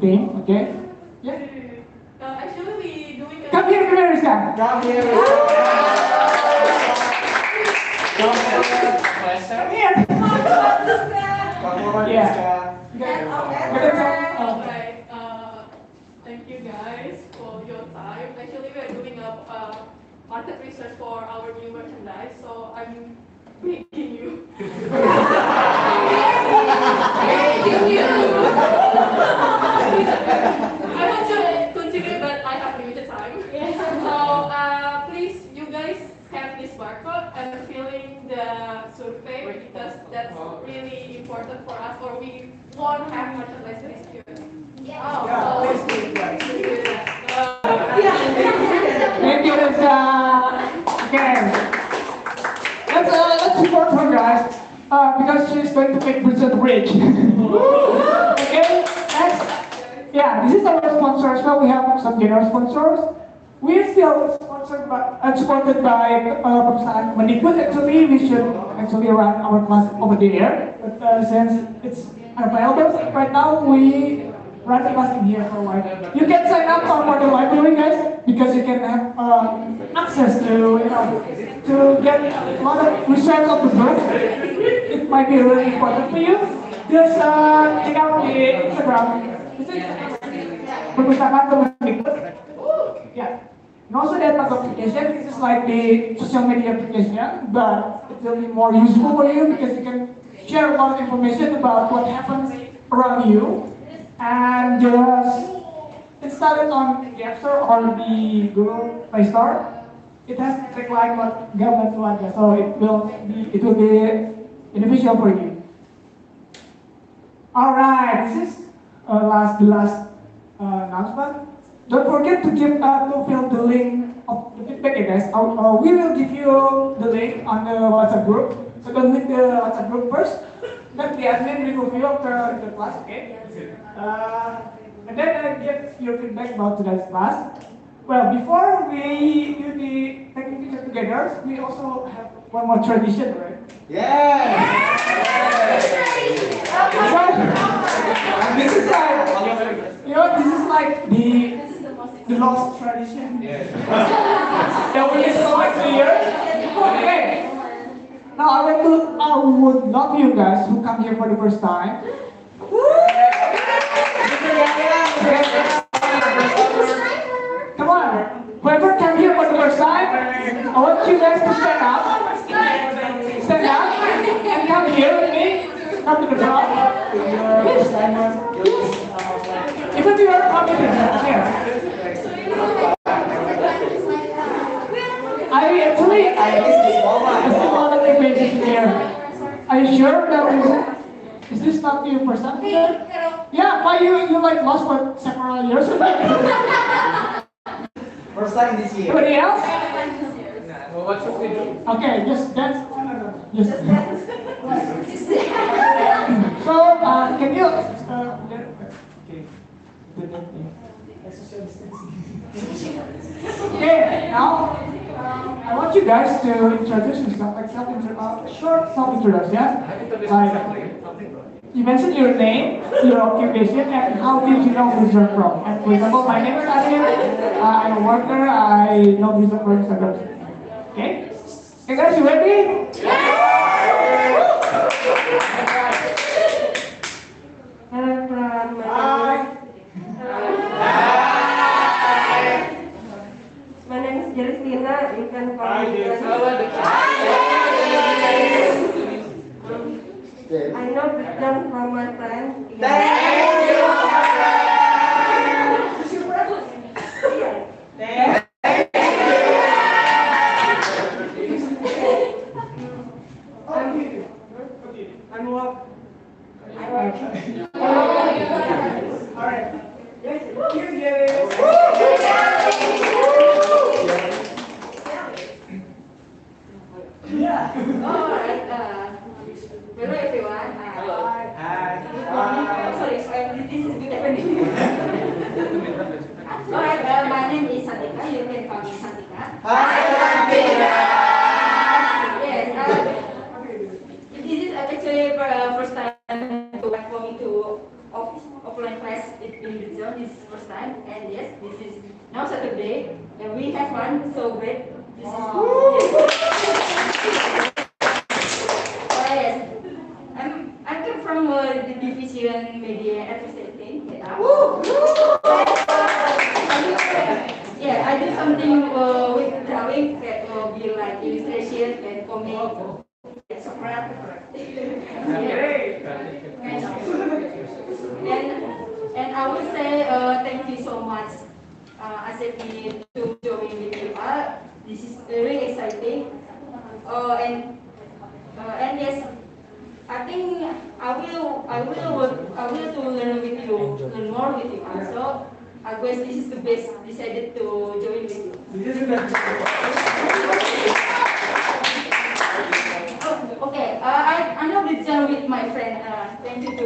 Speaker 6: team, okay? Yeah.
Speaker 5: Actually, we doing a...
Speaker 6: Come here, Rizka.
Speaker 12: Come here.
Speaker 6: Come here.
Speaker 12: Come on,
Speaker 6: Yeah.
Speaker 5: Okay, thank you guys for your time. Actually, we are doing a market research for our new merchandise, so I'm begging you. I want to continue, but I have limited time. So please, you guys have this barcode and filling the survey because that's really important for us, or we won't have merchandise this year.
Speaker 6: Thank you, again. Let's support her, guys, because she's going to make Britzone rich. Okay, next. Yeah, this is our sponsor as well. We have some general sponsors. We're still sponsored by, supported by perusahaan Mendikbud. Actually, we should actually run our class over there, but since it's unavailable right now, we run the class in here for a while. You can sign up for the library, guys, because you can have access to, to get a lot of research of the book. It might be really important for you. Just check out the Instagram. Perpustakaan Kemendikbud. Yeah. And also that application, this is like the social media application, but it will be more useful for you because you can share a lot of information about what happens around you. And just install it on the App Store or the Google Play Store. It has to take like what government wants, so it will be beneficial for you. All right, this is the last announcement. Don't forget to fill the link of the feedback, guys. We will give you the link on the WhatsApp group. So don't leave the WhatsApp group first. Let the admin review you after the class, okay? And then get your feedback about today's class. Well, before we do the taking picture together, we also have one more tradition, right?
Speaker 12: Yeah.
Speaker 6: This is like, this is like the lost tradition. That we just like the year. Okay. Now I would love you guys who come here for the first time. Come on. Whoever came here for the first time, I want you guys to stand up. Stand up and come here with me. Come to the front. Even if you are confident, here. I see one of the faces here. Are you sure that is this not your first time here? Yeah, why you like lost for several years?
Speaker 12: First time this year.
Speaker 6: Anybody else?
Speaker 3: Well, what should we do?
Speaker 6: Okay, just dance. Just dance. So, can you? Okay, now I want want you guys to introduce yourself, like short self-introduction. Like, you mention your name, your occupation, and how did you know Britzone from? And for example, my name is Adil. I'm a worker. I know Britzone from Instagram. Okay? Okay, guys, you ready?
Speaker 14: Hello everyone, my name is Jelistina. You can call me I know Britzone from my friend. Thank you. I'm what? Alright.
Speaker 15: Yeah. Alright. Hello everyone. Sorry, this is good happening. Alright, my name is Santika. You can call me Santika. Hi, Santika. Yes. This is actually first time to work for me to offline class in Britzone. This is first time, and yes, this is now Saturday, and we have fun. So great. This is yes. I come from the division media advertising. Yeah, I do something with drawing that will be like illustration and comic. And I would say thank you so much, accept me to join with you. This is very exciting. And yes, I think I will to learn with you, learn more with you. So I guess this is the best. Decided to join with you. Okay, I know Britzone with my friend. Thank you to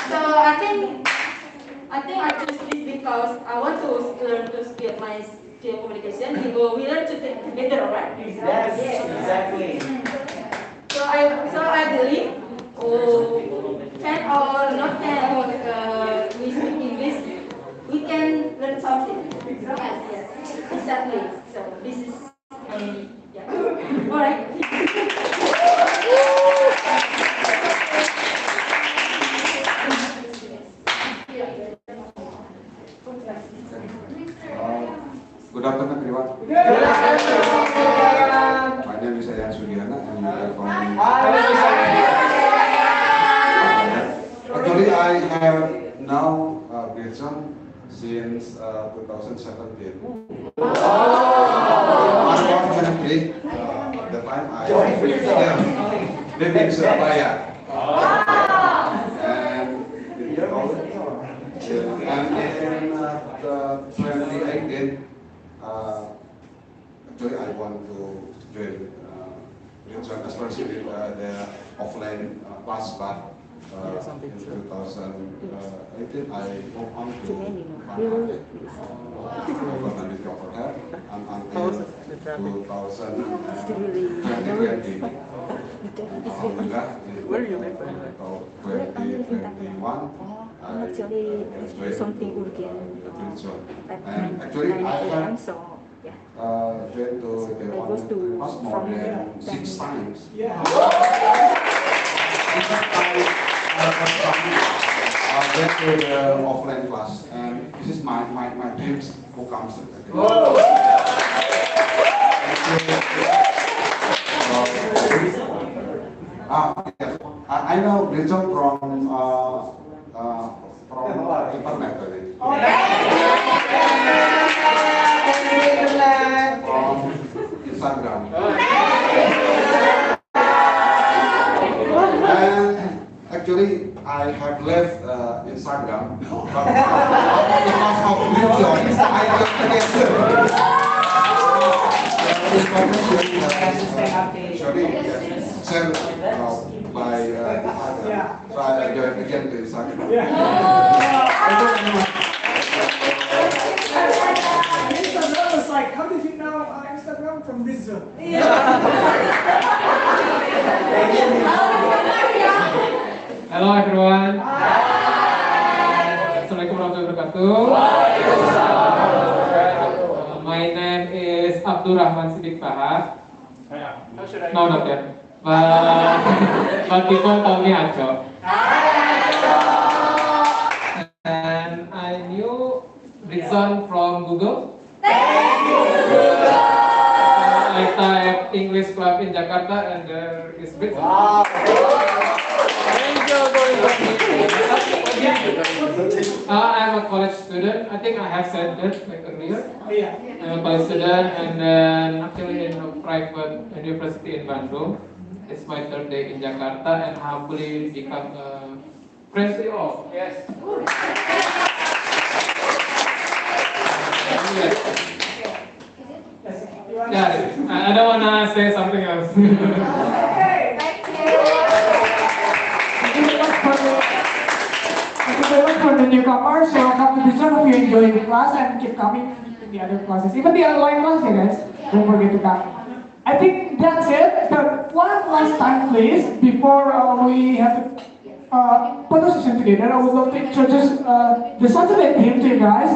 Speaker 15: So I think I choose this because I want to learn to speak my skill communication. We learn to take together, right?
Speaker 12: Yes, exactly.
Speaker 15: So I believe, can or not can we speak English, we can learn something. Yes, exactly. So this is yeah. All right.
Speaker 2: Good afternoon, everyone. My name is Ayan Sudiana, and you can call me. Actually, I have now Britzone since 2017. Unfortunately, the time I live in Surabaya. And in 2018, actually I want to join Britzone, especially the offline class, but in 2018 I moved on to economic overhead and until 2020. Alhamdulillah, in 2021 I joined something Britzone. And actually I have joined to the one class more than 6 times. Yeah. I went to the offline class, and this is my dreams who comes to the yes. I know Britzone from internet. From Instagram. And actually, I have left Instagram because of Britzone. I just sent by Instagram. So I joined again to Instagram.
Speaker 6: Instagram from Britzone.
Speaker 3: Hello everyone. Assalamualaikum warahmatullahi wabarakatuh. My name is Abdurrahman Siddiq Fahad. No, not yet. But people call me Aco. And I knew Britzone from Google. I type English club in Jakarta and there is Britzone.
Speaker 12: Wow.
Speaker 3: I'm a college student. I think I have said that like earlier. I'm a college student and then actually in a private university in Bandung. It's my third day in Jakarta and hopefully become a friend to you all. Yes. Yeah, I don't wanna say something else.
Speaker 6: Thank you very much for the newcomers. So come to Britzone. Hope you enjoy the class and keep coming in the other classes. Even the online class, yeah, guys. Don't forget to come. I think that's it. But one last time, please, before we have to put a session together, I would love to introduce the Saturday team to you guys.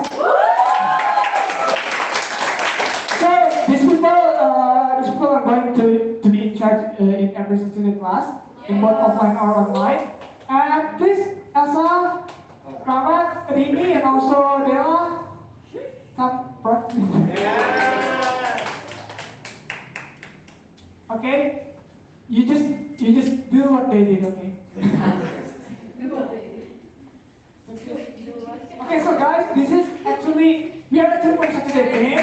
Speaker 6: So these people are going to be in charge in every Saturday class, in both offline or online. And please, Elsa, Rahmat, Rini, and also Dela, come front. Okay, you just do what they did, okay? Okay, so guys, this is actually we are actually for Saturday game.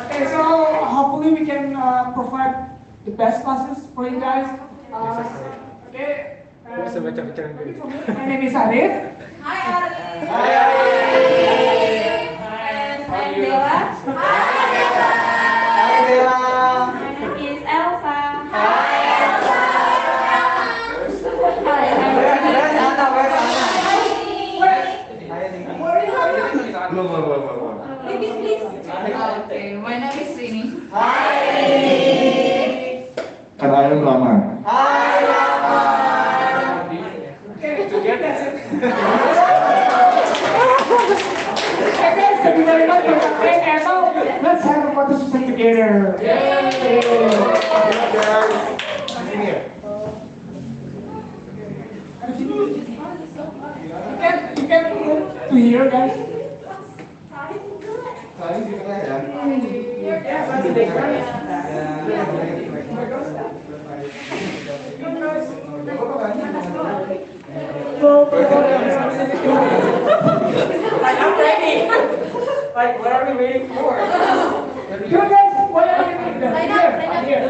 Speaker 6: Okay, so hopefully we can provide the best classes for you guys. Okay. My name is Arif.
Speaker 5: Hi Arif.
Speaker 12: Hi Arif.
Speaker 5: And Bella.
Speaker 12: Hi Bella.
Speaker 5: My name is Elsa.
Speaker 12: Hi Elsa.
Speaker 13: Okay, my name is Rini.
Speaker 12: Hi.
Speaker 9: And I am Rahman.
Speaker 12: Hi Rahman.
Speaker 6: Okay, that's it. Okay, guys, thank you very much for coming. And now let's have a photo session together. You can move to here, guys.
Speaker 12: Like I'm ready. Like what are we waiting for?
Speaker 6: You guys, what are you doing?
Speaker 11: Line up.
Speaker 6: Here.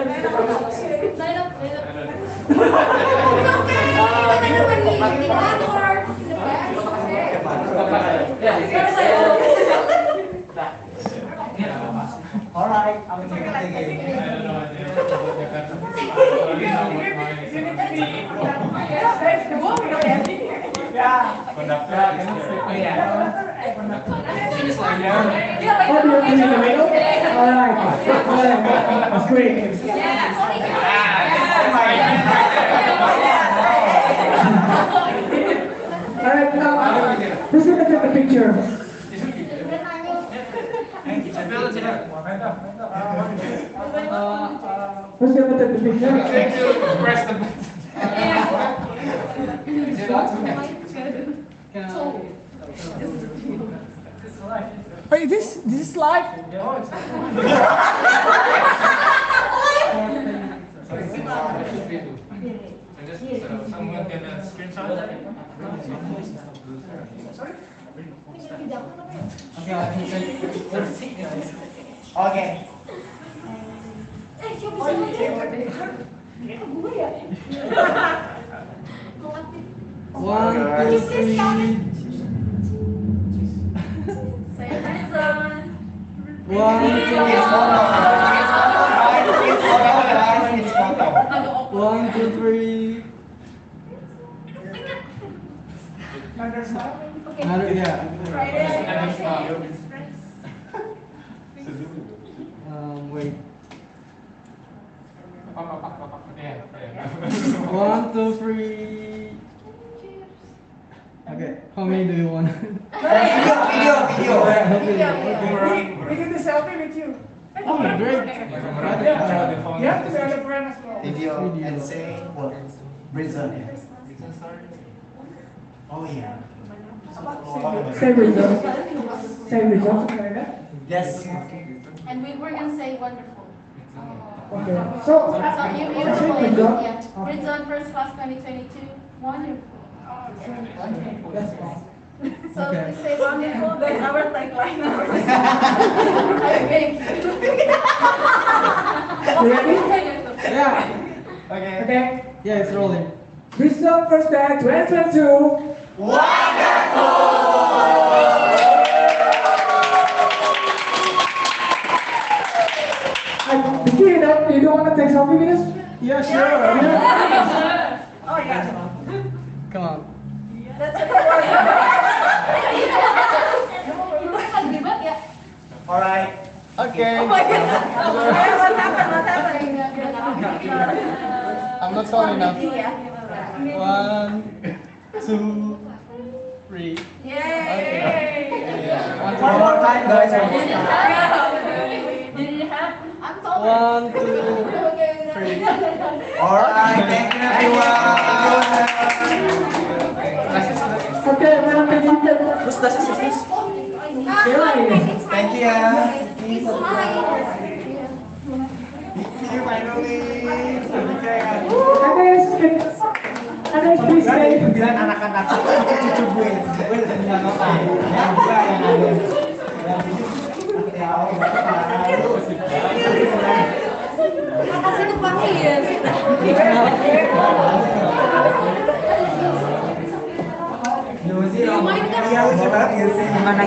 Speaker 11: Line up. Whether when we in front or in the back.
Speaker 12: Alright, I'm going to take it.
Speaker 6: That's great. Alright, now, who's going to take the picture? Who's going to take the picture?
Speaker 3: Press the button.
Speaker 6: Wait, this is live?
Speaker 3: Someone can screenshot.
Speaker 12: Okay.
Speaker 14: One, two, three.
Speaker 6: Another smile?
Speaker 14: Another, yeah.
Speaker 16: 1, 2, 3. Okay, how many do you want?
Speaker 12: Video.
Speaker 6: We can do selfie with you.
Speaker 16: Oh, great.
Speaker 6: You have to be on the brand as well.
Speaker 7: Video and say what? Britzone. Oh yeah.
Speaker 6: Say Britzone. Say Britzone, something like that.
Speaker 7: Yes.
Speaker 1: And we're gonna say wonderful.
Speaker 6: Okay.
Speaker 1: So
Speaker 6: So,
Speaker 1: you
Speaker 6: say
Speaker 1: wonderful.
Speaker 6: Britzone.
Speaker 1: Yeah. Britzone first class 2022. Wonderful.
Speaker 6: That's fine.
Speaker 1: So
Speaker 16: Okay.
Speaker 1: please say wonderful.
Speaker 15: That's our tagline.
Speaker 6: You ready?
Speaker 16: Yeah.
Speaker 12: Okay.
Speaker 6: Okay.
Speaker 16: Yeah, it's rolling.
Speaker 6: Britzone first bag 2022. You don't want to take selfie with us?
Speaker 16: Yeah, sure.
Speaker 15: Oh yeah.
Speaker 16: Come on.
Speaker 15: That's it.
Speaker 12: Alright.
Speaker 16: Okay.
Speaker 15: Oh my God. What happened?
Speaker 16: I'm not tall enough.
Speaker 15: Yeah.
Speaker 16: 1, 2, 3.
Speaker 15: Yay!
Speaker 12: One more time, guys. One more time.
Speaker 15: Did it happen?
Speaker 1: I'm told.
Speaker 16: 1, 2, 3.
Speaker 12: Alright, thank you everyone.
Speaker 6: Okay, mana pendidikan?
Speaker 12: Terus das terus. Thank you ya. Video finally.
Speaker 6: Guys, please stay.
Speaker 12: Bilang anak-anak cucu gue udah bilang apa? Yang gue yang ada.
Speaker 1: Makasih tuh panggil ya.
Speaker 12: Iya, lucu banget ya sih. Gimana?